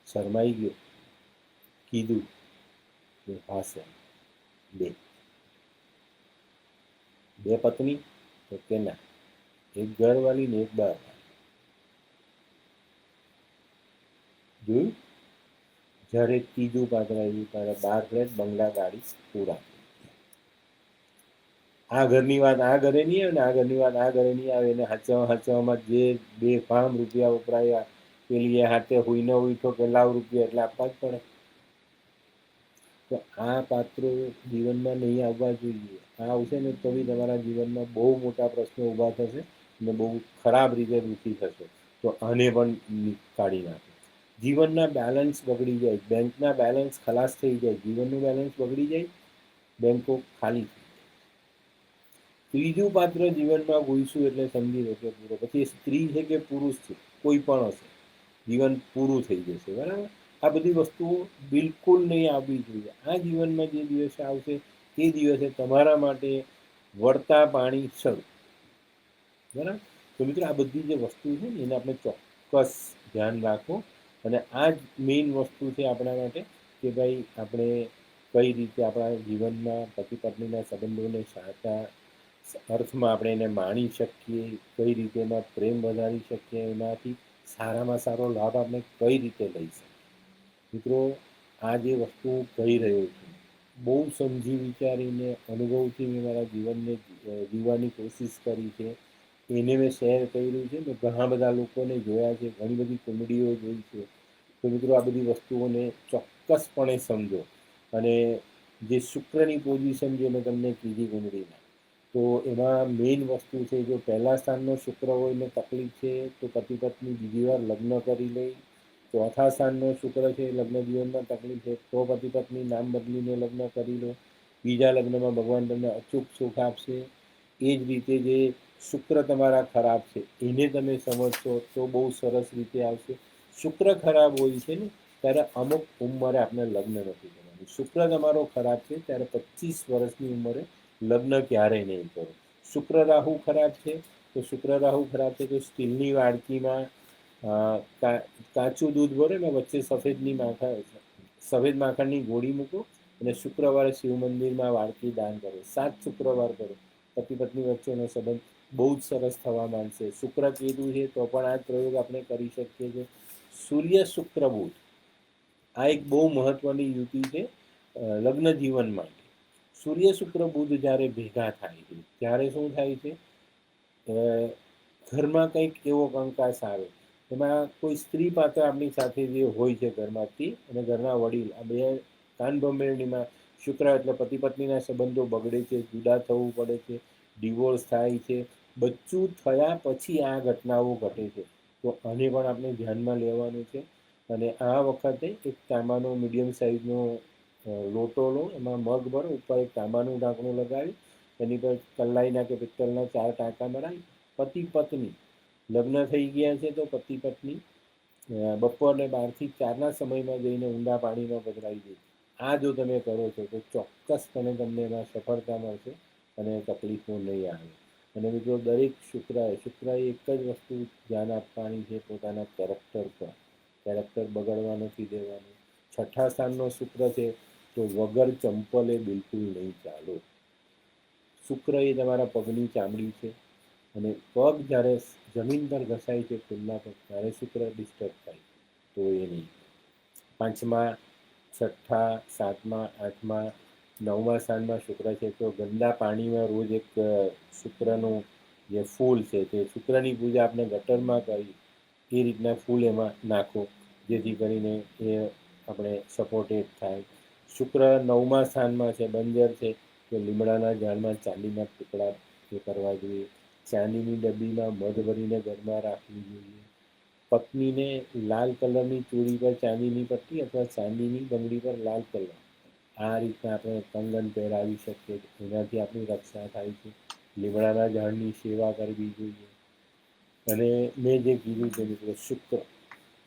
શરમાઈ ગયો. કીધું કે હા સર, બે પત્ની? તો કે ના, એક ઘરવાળી ને એક બહારવાળી. જોયું? જ્યારે ત્રીજું પાત્ર આવ્યું ત્યારે 12 ફ્લેટ, બંગલા, ગાડી પૂરા. આ ઘરની વાત આ ઘરે નહીં આવે ને આ ઘરની વાત આ ઘરે નહીં આવે. એને હાચવામાં જે 2 રૂપિયા વપરાયા, પેલી એ હાથે હોઈને ઉઠો કે લાવ રૂપિયા એટલે આપવા જ પડે. તો આ પાત્રો જીવનમાં નહીં આવવા જોઈએ. આ આવશે ને તો બી તમારા જીવનમાં બહુ મોટા પ્રશ્નો ઊભા થશે અને બહુ ખરાબ રીતે દુઃખી થશે. તો આને પણ કાઢી નાખો. જીવનના બેલેન્સ બગડી જાય, બેંકના બેલેન્સ ખલાસ થઈ જાય, જીવનનું બેલેન્સ બગડી જાય, બેંકો ખાલી. ત્રીજું પાત્ર જીવનમાં ઘૂસ્યું એટલે સમજી લો કે પૂરો. પછી સ્ત્રી છે કે પુરુષ છે, કોઈ પણ હશે, જીવન પૂરું થઈ જશે. બરાબર? આ બધી વસ્તુઓ બિલકુલ નહીં આવવી જોઈએ. આ જીવનમાં જે દિવસે આવશે તે દિવસે તમારા માટે વળતા પાણી શરૂ. બરાબર? તો મિત્રો આ બધી જે વસ્તુ છે ને એને આપણે ચોક્કસ ધ્યાન રાખો. અને આ જ મેઇન વસ્તુ છે આપણા માટે કે ભાઈ આપણે કઈ રીતે આપણા જીવનમાં પતિ પત્નીના સંબંધોને સાચા અર્થમાં આપણે એને માણી શકીએ, કઈ રીતે એમાં પ્રેમ વધારી શકીએ, એનાથી સારામાં સારો લાભ આપણે કઈ રીતે લઈ શકીએ. મિત્રો આ જે વસ્તુ હું કહી રહ્યો છું બહુ સમજી વિચારીને અનુભવથી મેં મારા જીવનને જીવવાની કોશિશ કરી છે. એને મેં શેર કર્યું છે. મેં ઘણા બધા લોકોને જોયા છે, ઘણી બધી કુંડળીઓ જોઈ છે. તો મિત્રો આ બધી વસ્તુઓને ચોક્કસપણે સમજો. અને જે શુક્રની પોઝિશન જે મેં તમને કીધી કુંડળીમાં, તો એમાં મેઇન વસ્તુ છે જો પહેલા સ્થાનનો શુક્ર હોય ને તકલીફ છે તો પતિ પત્ની બીજી વાર લગ્ન કરી લે. ચોથા સ્થાનનો શુક્ર છે, લગ્ન જીવનમાં તકલીફ છે તો પતિ પત્ની નામ બદલીને લગ્ન કરી લો. બીજા લગ્નમાં ભગવાન તમને અચૂક સુખ આપશે. એ જ રીતે જે શુક્ર તમારા ખરાબ છે એને તમે સમજશો તો બહુ સરસ રીતે આવશે. શુક્ર ખરાબ હોય છે ને ત્યારે અમુક ઉંમરે આપણે લગ્ન નથી કરવાનું. શુક્ર તમારો ખરાબ છે ત્યારે 25 વર્ષની ઉંમરે લગ્ન ક્યારેય નહીં કરો. શુક્ર રાહુ ખરાબ છે તો શુક્ર રાહુ ખરાબ છે તો સ્ટીલની વાડકીમાં કાચું દૂધ ભરે ને વચ્ચે સફેદ માખણની ગોળી મૂકો અને શુક્રવારે શિવ મંદિરમાં વાડકી દાન કરો. 7 શુક્રવાર કરો. પતિ પત્ની વચ્ચેનો સંબંધ બહુ જ સરસ થવા માંડશે. શુક્ર કેતુ છે તો પણ આ પ્રયોગ આપણે કરી શકીએ છીએ. સૂર્ય શુક્ર બુધ આ એક બહુ મહત્વની યુતિ છે લગ્ન જીવન માટે. સૂર્ય શુક્ર બુધ જ્યારે ભેગા થાય છે ત્યારે શું થાય છે, ઘરમાં કંઈક એવો કંકાસ આવે એમાં કોઈ સ્ત્રી પાત્ર આપણી સાથે જે હોય છે ઘરમાંથી અને ઘરના વડીલ, આ બે કાનભંભેરણીમાં શુક્ર એટલે પતિ પત્નીના સંબંધો બગડે છે, જુદા થવું પડે છે, ડિવોર્સ થાય છે, બચ્ચું થયા પછી આ ઘટનાઓ ઘટે છે. તો આને પણ આપણે ધ્યાનમાં લેવાનું છે. અને આ વખતે એક તાંબાનો મીડિયમ સાઇઝનો લોટો લો, એમાં મગ ભરો, ઉપર એક તાંબાનું ઢાંકણું લગાવી, એની પર કલાઈના કે પિત્તળના 4 ટાંકા મરાવી, પતિ પત્ની લગ્ન થઈ ગયા છે તો પતિ પત્ની બપોરને 12 થી 4ના સમયમાં જઈને ઊંડા પાણીમાં પધરાવી દે. આ જો તમે કરો છો તો ચોક્કસપણે તમને એમાં સફળતા મળશે અને તકલીફો નહીં આવે. અને મિત્રો દરેક શુક્રએ એક જ વસ્તુ ધ્યાન આપવાની છે, પોતાના કેરેક્ટર પર. કેરેક્ટર બગડવા નથી દેવાનું. છઠ્ઠા સ્થાનનો શુક્ર છે તો વગર ચંપલે બિલકુલ નહીં ચાલો. શુક્ર એ તમારા પગની ચામડી છે, અને પગ જ્યારે જમીન પર ઘસાય છે ખુલ્લા પગ, ત્યારે શુક્ર ડિસ્ટર્બ થાય, તો એ નહીં. 5મા, 6ઠ્ઠા, 7મા, 8મા, 9મા સ્થાનમાં શુક્ર છે તો ગંદા પાણીમાં રોજ એક શુક્રનું જે ફૂલ છે તે શુક્રની પૂજા આપણે ગટરમાં કરી એ રીતના ફૂલ એમાં નાખો, જેથી કરીને એ આપણે સપોર્ટેડ થાય. શુક્ર 9મા સ્થાનમાં છે, બંજર છે, તો લીમડાના ઝાડમાં ચાંદીના ટુકડા એ કરવા જોઈએ. ચાંદીની ડબ્બીમાં મધ ભરીને ઘરમાં રાખવી જોઈએ. પત્નીને લાલ કલરની ચૂડી પર ચાંદીની પટ્ટી અથવા ચાંદીની બંગડી પર લાલ કલર, આ રીતના આપણે કંગન પહેરાવી શકીએ. એનાથી આપણી રક્ષા થાય છે. લીમડાના ઝાડની સેવા કરવી જોઈએ. અને મેં જે કીધું તે મિત્રો, શુક્ર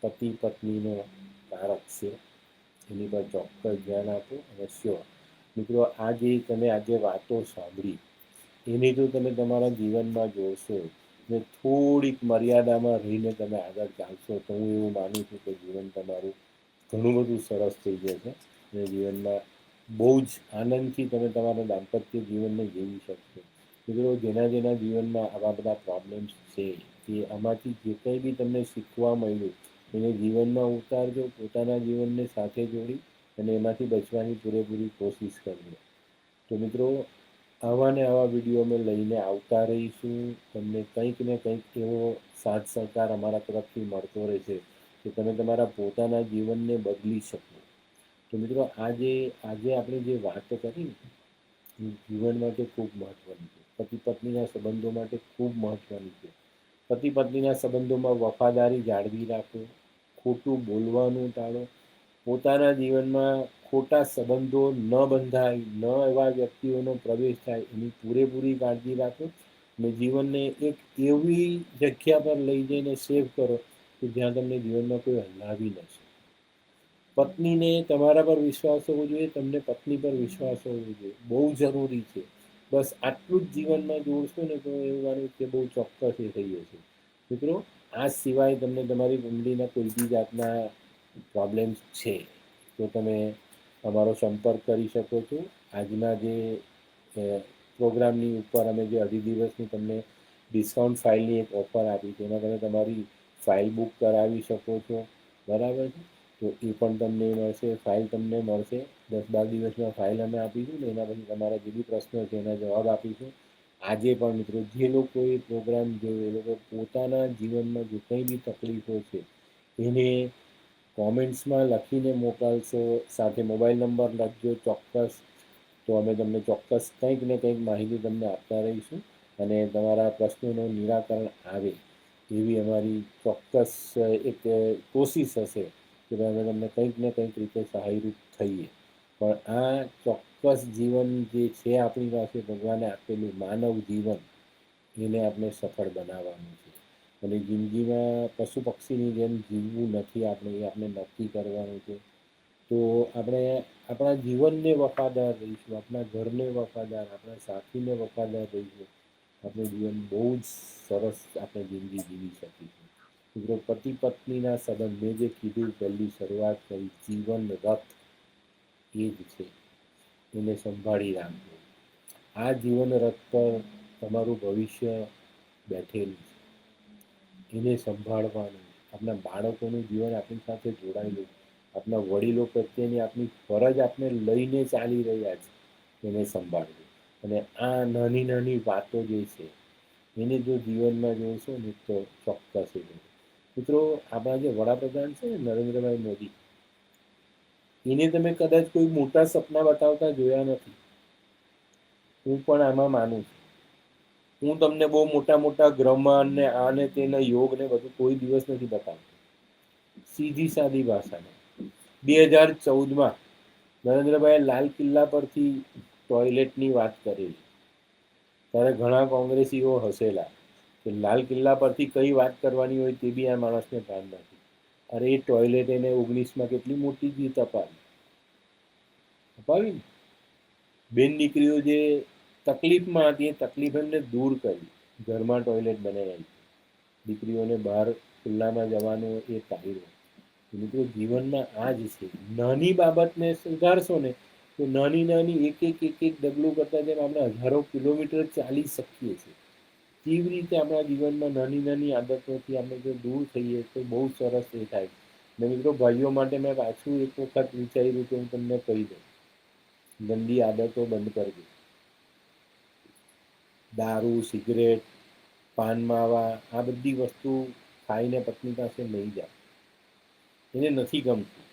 પતિ પત્નીનો કારક છે, એની પર ચોક્કસ ધ્યાન આપો. અને શ્યોર મિત્રો, આ જે તમે આજે વાતો સાંભળી, એને જો તમે તમારા જીવનમાં જોશો ને થોડીક મર્યાદામાં રહીને તમે આગળ ચાલશો, તો હું એવું માનું છું કે જીવન તમારું ઘણું બધું સરસ થઈ જશે. અને જીવનમાં બહુ જ આનંદથી તમે તમારા દાંપત્ય જીવનને જીવી શકશો. મિત્રો, જેના જીવનમાં આવા બધા પ્રોબ્લેમ્સ છે, કે આમાંથી જે કંઈ બી તમને શીખવા મળ્યું એને જીવનમાં ઉતારજો, પોતાના જીવનને સાથે જોડી અને એમાંથી બચવાની પૂરેપૂરી કોશિશ કરજો. તો મિત્રો, આવા ને આવા વિડીયો અમે લઈને આવતા રહીશું. તમને કંઈક ને કંઈક એવો સાથ સહકાર અમારા તરફથી મળતો રહેશે કે તમે તમારા પોતાના જીવનને બદલી શકો. તો મિત્રો, આજે આપણે જે વાતો કરી ને, જીવન માટે ખૂબ મહત્ત્વની છે. પતિ પત્નીના સંબંધો માટે ખૂબ મહત્ત્વની છે. પતિ પત્નીના સંબંધોમાં વફાદારી જાળવી રાખો, ખોટું બોલવાનું ટાળો, પોતાના જીવનમાં ખોટા સંબંધો ન બંધાય, ન એવા વ્યક્તિઓનો પ્રવેશ થાય, એની પૂરેપૂરી કાળજી રાખો. અને જીવનને એક એવી જગ્યા પર લઈ જઈને સેવ કરો કે જ્યાં તમને જીવનમાં કોઈ હલાવી ન શકે. પત્નીને તમારા પર વિશ્વાસ હોવો જોઈએ, તમને પત્ની પર વિશ્વાસ હોવો જોઈએ, બહુ જરૂરી છે. બસ આટલું જ જીવનમાં જોડશો ને તો એવું માનું કે બહુ ચોક્કસ એ થઈ જશે. મિત્રો, આ સિવાય તમને તમારી કુંડલીના કોઈ બી જાતના પ્રોબ્લેમ્સ છે તો તમે અમારો સંપર્ક કરી શકો છો. આજના જે પ્રોગ્રામની ઉપર અમે જે અઢી દિવસની તમને ડિસ્કાઉન્ટ ફાઇલની એક ઓફર આપી છે, એમાં તમે તમારી ફાઇલ બુક કરાવી શકો છો. બરાબર છે? તો એ પણ તમને મળશે, ફાઇલ તમને મળશે. 10-12 દિવસમાં ફાઇલ અમે આપીશું ને એના પછી તમારા જે બી પ્રશ્નો છે એના જવાબ આપીશું. આજે પણ મિત્રો, જે લોકોએ પ્રોગ્રામ જોયો એ લોકો પોતાના જીવનમાં જે કંઈ બી તકલીફો છે એને કોમેન્ટ્સમાં લખીને મોકલશો, સાથે મોબાઈલ નંબર લખજો ચોક્કસ. તો અમે તમને ચોક્કસ કંઈક ને કંઈક માહિતી તમને આપતા રહીશું. અને તમારા પ્રશ્નોનું નિરાકરણ આવે એવી અમારી ચોક્કસ એક કોશિશ હશે કે અમે તમને કંઈક ને કંઈક રીતે સહાયરૂપ થઈએ. પણ આ ચોક્કસ જીવન જે છે આપણી પાસે ભગવાને આપેલું માનવ જીવન, એને આપણે સફળ બનાવવાનું છે. અને જિંદગીમાં પશુ પક્ષીની જેમ જીવવું નથી આપણે, એ આપણે નક્કી કરવાનું છે. તો આપણે આપણા જીવનને વફાદાર રહીશું, આપણા ઘરને વફાદાર, આપણા સાથીને વફાદાર રહીશું, આપણું જીવન બહુ જ સરસ આપણે જિંદગી જીવી શકીશું. મિત્રો, પતિ પત્નીના સંબંધ મેં જે કીધું, પહેલી શરૂઆત કરી જીવન રથ, એ જ છે. એને સંભાળી રાખજો. આ જીવન રથ પર તમારું ભવિષ્ય બેઠેલું છે. એને સંભાળવાનું. આપણા બાળકોનું જીવન આપણી સાથે જોડાયેલું, આપણા વડીલો પ્રત્યેની આપણી ફરજ આપણે લઈને ચાલી રહ્યા છે, એને સંભાળવું. અને આ નાની નાની વાતો જે છે એને જો જીવનમાં જોઈશો ને તો ચોક્કસ એ મિત્રો, આપણા જે વડાપ્રધાન છે ને નરેન્દ્રભાઈ મોદી, એને તમે કદાચ કોઈ મોટા સપના બતાવતા જોયા નથી. હું પણ આમાં માનું છું. હું તમને બહુ મોટા મોટા ગ્રહમાં ને આને તેના યોગ ને બધું કોઈ દિવસ નથી બતાવતો. સીધી સાદી ભાષામાં 2014માં નરેન્દ્રભાઈ લાલ કિલ્લા પરથી ટોયલેટની વાત કરેલી. ત્યારે ઘણા કોંગ્રેસીઓ હસેલા કે લાલ કિલ્લા પરથી કઈ વાત કરવાની હોય તે બી આ માણસને ભાન નથી. અરે એ ટોયલેટ એને 19માં કેટલી મોટી જીત અપાવી ને. બેન દીકરીઓ જે તકલીફમાં હતી એ તકલીફ એમને દૂર કરી, ઘરમાં ટોયલેટ બનાવી, દીકરીઓને બહાર ખુલ્લામાં જવાનું એ ટાળ્યું. મિત્રો, જીવનમાં આ જ છે. નાની બાબતને સુધારશો ને તો નાની નાની એક એક એક એક ડગલું કરતા જેમ આપણે હજારો કિલોમીટર ચાલી શકીએ છીએ, કેવી રીતે આપણા જીવનમાં નાની નાની આદતોથી આપણે જો દૂર થઈએ તો બહુ સરસ એ થાય. ને મિત્રો, ભાઈઓ માટે મેં પાછું એક વખત વિચાર્યું કે હું તમને કહી દઉં, ગંદી આદતો બંધ કરજો. દારૂ, સિગરેટ, પાન માવા, આ બધી વસ્તુ ખાઈને પત્ની પાસે લઈ જાય. એને નથી ગમતું,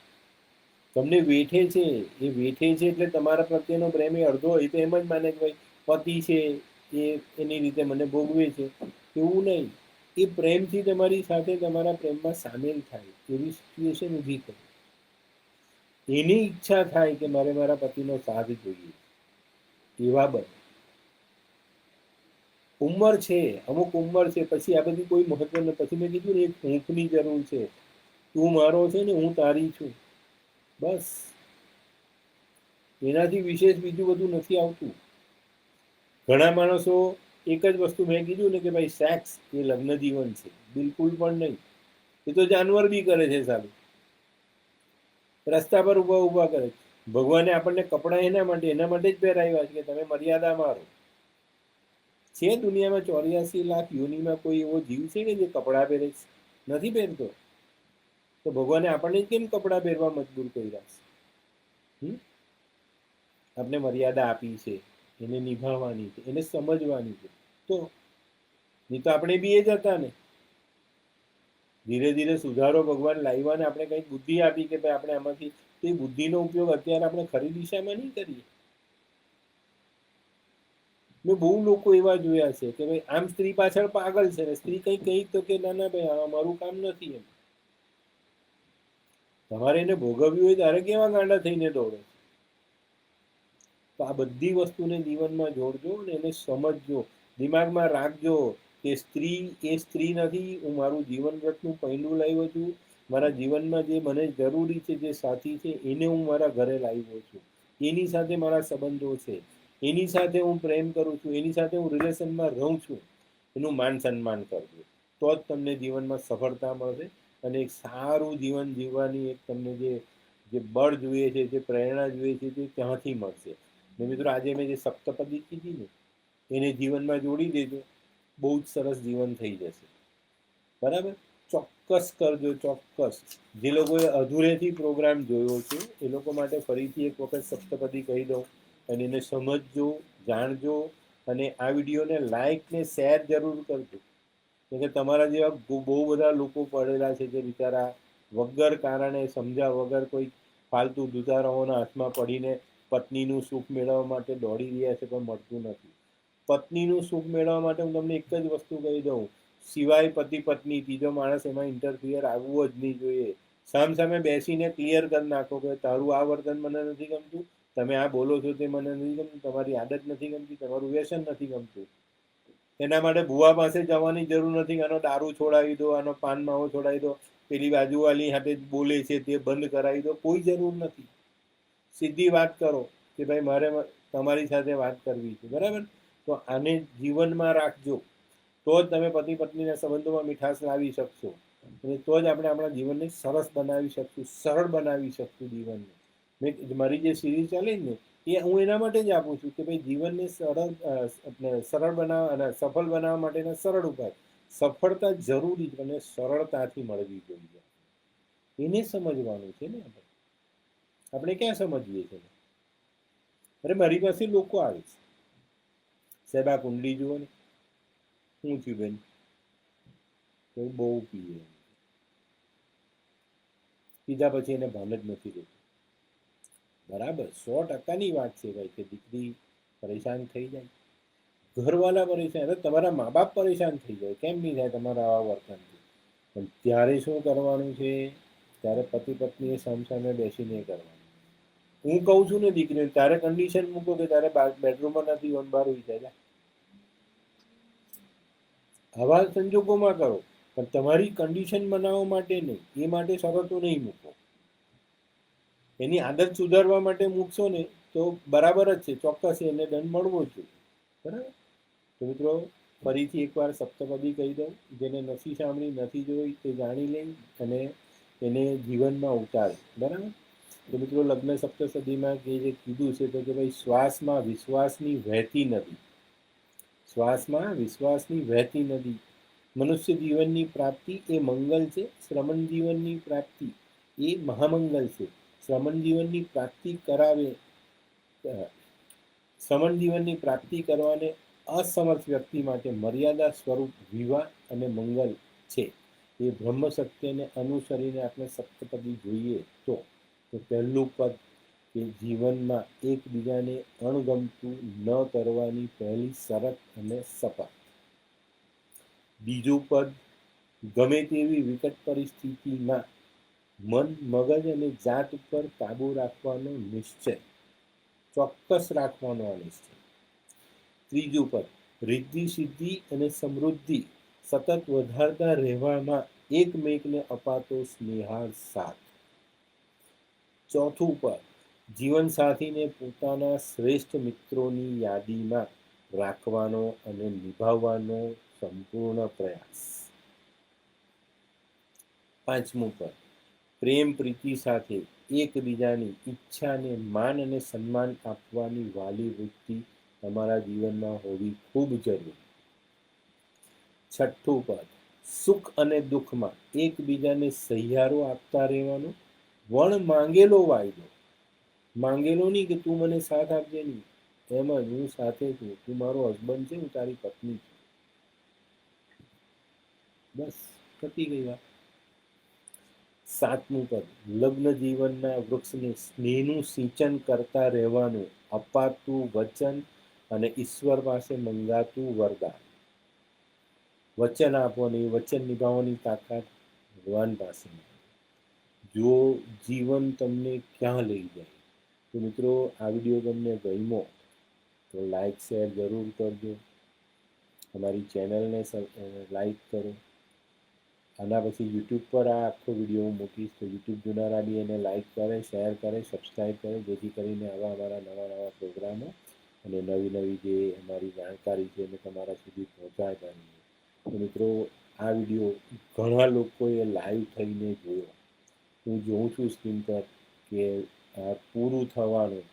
તમને વેઠે છે. એ વેઠે છે એટલે તમારા પ્રત્યેનો પ્રેમ એ અડધો હોય તો એમ જ માને કે ભાઈ પતિ છે એ એની રીતે મને ભોગવે છે. એવું નહીં. એ પ્રેમથી તમારી સાથે તમારા પ્રેમમાં સામેલ થાય એવી સિચ્યુએશન ઊભી કરે. એની ઈચ્છા થાય કે મારે મારા પતિનો સાથ જોઈએ, એવા બને. ઉંમર છે, અમુક ઉંમર છે, પછી આ બધી કોઈ મહત્વ નથી. પછી મેં કીધું ને એક હૂંફની જરૂર છે. તું મારો છે ને હું તારી છું, બસ. એનાથી વિશેષ બીજું બધું નથી આવતું. ઘણા માણસો એક જ વસ્તુ મેં કીધું ને કે ભાઈ સેક્સ એ લગ્ન જીવન છે, બિલકુલ પણ નહીં. એ તો જાનવર બી કરે છે સારું, રસ્તા પર ઊભા ઊભા કરે છે. ભગવાને આપણને કપડાં એના માટે જ પહેરાવ્યા છે કે તમે મર્યાદા મારો. છે દુનિયામાં 84 લાખ યોનિમાં કોઈ એવો જીવ છે કે જે કપડાં પહેરે છે? નથી પહેરતો. તો ભગવાને આપણને કેમ કપડાં પહેરવા મજબૂર કર્યા છે? આપણે મર્યાદા આપી છે, એને નિભાવવાની છે, એને સમજવાની છે. તો નહીં તો આપણે બી એ જ હતા ને. ધીરે ધીરે સુધારો ભગવાન લાવ્યા ને આપણે કંઈક બુદ્ધિ આપી કે ભાઈ આપણે આમાંથી તે બુદ્ધિનો ઉપયોગ અત્યારે આપણે ખરી દિશામાં નહીં કરીએ. મેં બહુ લોકો એવા જોયા છે કે ભાઈ આમ સ્ત્રી પાછળ પાગલ છે ને સ્ત્રી કંઈ તો કે ના ના ભાઈ અમારું કામ નથી. એમ તમારે એને ભોગવ્યું હોય ત્યારે કેવા ગાંડા થઈને દોડો. તો આ બધી વસ્તુને જીવનમાં જોડજો ને એને સમજજો, દિમાગમાં રાખજો કે સ્ત્રી એ સ્ત્રી નથી. હું મારું જીવન રથનું પહેલું લાવ્યો છું. મારા જીવનમાં જે મને જરૂરી છે, જે સાથી છે, એને હું મારા ઘરે લાવ્યો છું. એની સાથે મારા સંબંધો છે, એની સાથે હું પ્રેમ કરું છું, એની સાથે હું રિલેશનમાં રહું છું. એનું માન સન્માન કરજો, તો જ તમને જીવનમાં સફળતા મળશે અને એક સારું જીવન જીવવાની એક તમને જે બળ જોઈએ છે, જે પ્રેરણા જોઈએ છે, તે ત્યાંથી મળશે. ને મિત્રો, આજે મેં જે સપ્તપદી કીધી ને એને જીવનમાં જોડી દેજો, બહુ જ સરસ જીવન થઈ જશે. બરાબર? ચોક્કસ કરજો, ચોક્કસ. જે લોકોએ અધૂરેથી પ્રોગ્રામ જોયો છે એ લોકો માટે ફરીથી એક વખત સપ્તપદી કહી દઉં અને એને સમજજો, જાણજો અને આ વિડીયોને લાઈક ને શેર જરૂર કરજો. કેમ કે તમારા જેવા બહુ બધા લોકો પડેલા છે જે બિચારા વગર કારણે સમજ્યા વગર કોઈ ફાલતુ દુધારાઓના હાથમાં પડીને પત્નીનું સુખ મેળવવા માટે દોડી રહ્યા છે પણ મળતું નથી. પત્નીનું સુખ મેળવવા માટે હું તમને એક જ વસ્તુ કહી દઉં, સિવાય પતિ પત્ની ત્રીજો માણસ એમાં ઇન્ટરફિયર આવવો જ નહીં જોઈએ. સામસામે બેસીને ક્લિયર કરી નાખો કે તારું આ વર્તન મને નથી ગમતું, તમે આ બોલો છો તે મને નથી ગમતું, તમારી આદત નથી ગમતી, તમારું વ્યસન નથી ગમતું. એના માટે ભુવા પાસે જવાની જરૂર નથી. આનો દારૂ છોડાવી દો, આનો પાન માવો છોડાવી દો, પેલી બાજુવાળી સાથે બોલે છે તે બંધ કરાવી દો, કોઈ જરૂર નથી. સીધી વાત કરો કે ભાઈ મારે તમારી સાથે વાત કરવી છે. બરાબર? તો આને જીવનમાં રાખજો, તો જ તમે પતિ પત્નીના સંબંધોમાં મીઠાશ લાવી શકશો અને તો જ આપણે આપણા જીવનને સરસ બનાવી શકશું, સરળ બનાવી શકશું જીવનને. મેં મારી જે સિરીઝ ચાલે ને એ હું એના માટે જ આપું છું કે ભાઈ જીવનને સરળ બનાવવા અને સફળ બનાવવા માટેના સરળ ઉપાય. સફળતા જરૂરી અને સરળતાથી મળવી જોઈએ. એને સમજવાનું છે ને આપણે ક્યાં સમજીએ છીએ? અરે મારી પાસે લોકો આવે છે, સાહેબ આ કુંડલી જુઓ ને. શું થયું બેન? બહુ પીએ. કીધા પછી એને ભાન જ નથી રહેતું. બરાબર, 100%ની વાત છે ભાઈ કે દીકરી પરેશાન થઈ જાય, ઘરવાળા પરેશાન, તમારા મા બાપ પરેશાન થઈ જાય, કેમ નહીં થાય તમારા આવા વર્તનથી? પણ ત્યારે શું કરવાનું છે? ત્યારે પતિ પત્નીએ સામસામે બેસીને કરવાનું. હું કહું છું ને દીકરીને, તારે કન્ડિશન મૂકો કે તારે બેડરૂમમાં નથી બહાર હોઈ જાય, આવા સંજોગોમાં કરો, પણ તમારી કન્ડિશન બનાવવા માટે નહીં, એ માટે શરતો નહીં મૂકો. એની આદત સુધારવા માટે મૂકશો ને તો બરાબર જ છે, ચોક્કસ એને દંડ મળવો જ જોઈએ. બરાબર. તો મિત્રો ફરીથી એકવાર સપ્તપદી કહી દઉં, જેને નથી સાંભળી, નથી જોઈ, તે જાણી લે અને એને જીવનમાં ઉતારે. બરાબર. તો મિત્રો લગ્ન સપ્તપદીમાં જે કીધું છે તો કે ભાઈ શ્વાસમાં વિશ્વાસની વહેતી નદી, શ્વાસમાં વિશ્વાસની વહેતી નદી. મનુષ્ય જીવનની પ્રાપ્તિ એ મંગલ છે, શ્રમણ જીવનની પ્રાપ્તિ એ મહામંગલ છે. શ્રમણ જીવનની પ્રાપ્તિ કરાવે, શ્રમણ જીવનની પ્રાપ્તિ કરવાને અસમર્થ વ્યક્તિ માટે મર્યાદા સ્વરૂપ વિવાહ અને મંગલ છે. એ બ્રહ્મ સત્યને અનુસરીને આપણે સપ્તપદી જોઈએ તો પહેલું પદ કે જીવનમાં એકબીજાને અણગમતું ન કરવાની પહેલી શરત અને શપથ. બીજું પદ, ગમે તેવી વિકટ પરિસ્થિતિમાં મન, મગજ અને જાત ઉપર કાબુ રાખવાનો નિશ્ચય, ચોક્કસ રાખવાનો આ નિશ્ચય. ત્રીજું પદ, રિદ્ધિ સિદ્ધિ અને સમૃદ્ધિ સતત વધારતા રહેવામાં એકમેકને અપાતો સ્નેહાળ સાથ. ચોથું પદ, જીવનસાથીને પોતાના શ્રેષ્ઠ મિત્રોની યાદીમાં રાખવાનો અને નિભાવવાનો સંપૂર્ણ પ્રયાસ. પાંચમું પદ, પ્રેમ પ્રીતિ સાથે એકબીજાની ઈચ્છાને માન અને સન્માન આપવાની વાલી વૃત્તિ તમારા જીવનમાં હોવી ખૂબ જરૂરી. છઠ્ઠું પદ, સુખ અને દુઃખમાં એકબીજાને સહિયારો આપતા રહેવાનો, વણ માંગેલો વાયદો, માંગેલો નહીં કે તું મને સાથ આપજે નહીં, એમ જ હું સાથે છું, તું મારો હસબન્ડ છે, હું તારી પત્ની છું, બસ પતી ગઈ વાત. સાતમું પદ, લગ્ન જીવનના વૃક્ષને સ્નેહનું સિંચન કરતા રહેવાનું, અપાતું વચન અને ઈશ્વર પાસે મંગાતું વરદાન. વચન આપવાની, વચન નિભાવવાની તાકાત ભગવાન પાસે. જો જીવન તમને ક્યાં લઈ જાય. તો મિત્રો આ વિડીયો તમને ગમ્યો તો લાઈક શેર જરૂર કરજો, અમારી ચેનલને લાઈક કરો. આના પછી યુટ્યુબ પર આ આખો વિડીયો હું મૂકીશ, તો યુટ્યુબ જોનારા બી એને લાઈક કરે, શેર કરે, સબસ્ક્રાઈબ કરે, જેથી કરીને આવા અમારા નવા પ્રોગ્રામો અને નવી જે અમારી જાણકારી છે એને તમારા સુધી પહોંચાડતા રહીએ. તો મિત્રો આ વિડીયો ઘણા લોકોએ લાઈવ થઈને જોયો. હું જોઉં છું સ્ક્રીન પર કે પૂરું થવાનું,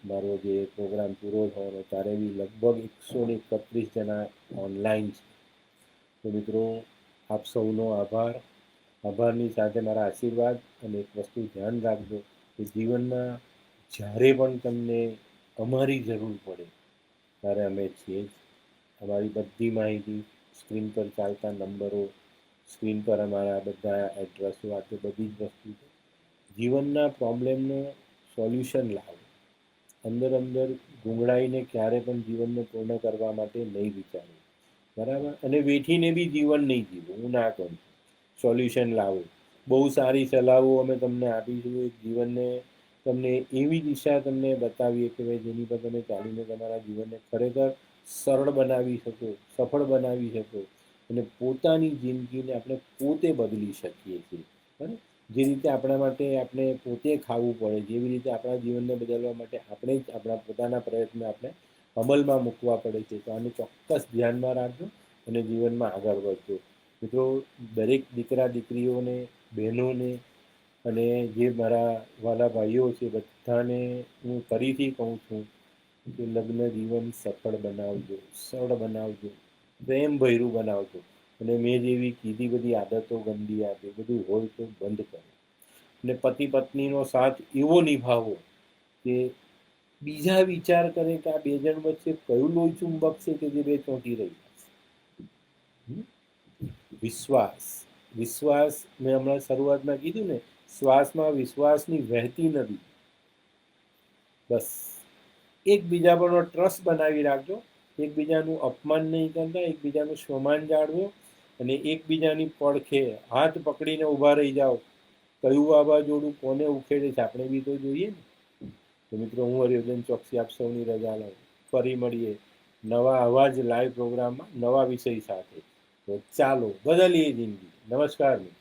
મારો જે પ્રોગ્રામ પૂરો થવાનો ત્યારે બી લગભગ 131 જણા ઓનલાઈન છે. તો મિત્રો આપ સૌનો આભાર. આભારની સાથે મારા આશીર્વાદ. અને એક વસ્તુ ધ્યાન રાખજો કે જીવનમાં જ્યારે પણ તમને અમારી જરૂર પડે ત્યારે અમે છીએ જ. અમારી બધી માહિતી સ્ક્રીન પર ચાલતા નંબરો, સ્ક્રીન પર અમારા બધા એડ્રેસો, આ તો બધી જ વસ્તુ છે. જીવનના પ્રોબ્લેમનો સોલ્યુશન લાવો. અંદર ગુંગળાઈને ક્યારે પણ જીવનને પૂર્ણ કરવા માટે નહીં વિચારો. બરાબર. અને વેઠીને બી જીવન નહીં જીવો, હું ના કહું. સોલ્યુશન લાવો. બહુ સારી સલાહો અમે તમને આપીશું. એક જીવનને તમને એવી દિશા તમને બતાવીએ કે ભાઈ જેની પર તમે ચાલીને તમારા જીવનને ખરેખર સરળ બનાવી શકો, સફળ બનાવી શકો અને પોતાની જિંદગીને આપણે પોતે બદલી શકીએ છીએ. બરાબર. જે રીતે આપણા માટે આપણે પોતે ખાવું પડે, જેવી રીતે આપણા જીવનને બદલવા માટે આપણે જ આપણા પોતાના પ્રયત્ન આપણે અમલમાં મૂકવા પડે છે. તો આને ચોક્કસ ધ્યાનમાં રાખજો અને જીવનમાં આગળ વધજો. મિત્રો દરેક દીકરા દીકરીઓને, બહેનોને અને જે મારા વાલા ભાઈઓ છે બધાને હું ફરીથી કહું છું કે લગ્ન જીવન સફળ બનાવજો, સરળ બનાવજો, પ્રેમભર્યું બનાવજો. અને મેં જેવી કીધી બધી આદતો ગંદી આપી બધું હોય તો બંધ કરો. અને પતિ પત્નીનો સાથ એવો નિભાવો કે બીજા વિચાર કરે કે આ બે જણ વચ્ચે કયું લોહી ચુંબક છે કે જે બે ચોંટી રહી. વિશ્વાસ, વિશ્વાસ મેં હમણાં શરૂઆતમાં કીધું ને શ્વાસમાં વિશ્વાસની વહેતી નદી. બસ એકબીજા પરનો ટ્રસ્ટ બનાવી રાખજો, એકબીજાનું અપમાન નહીં કરતા, એકબીજાનું સ્વમાન જાળવો અને એકબીજાની પડખે હાથ પકડીને ઊભા રહી જાઓ. કયું વાવાઝોડું કોને ઉખેડે છે આપણે બી તો જોઈએ ને. તો મિત્રો, હું હરિવર્ધન ચોકસી આપ સૌની રજા લઉં. ફરી મળીએ નવા આવા જ લાઈવ પ્રોગ્રામમાં નવા વિષય સાથે. તો ચાલો બદલીએ જિંદગી. નમસ્કાર મિત્રો.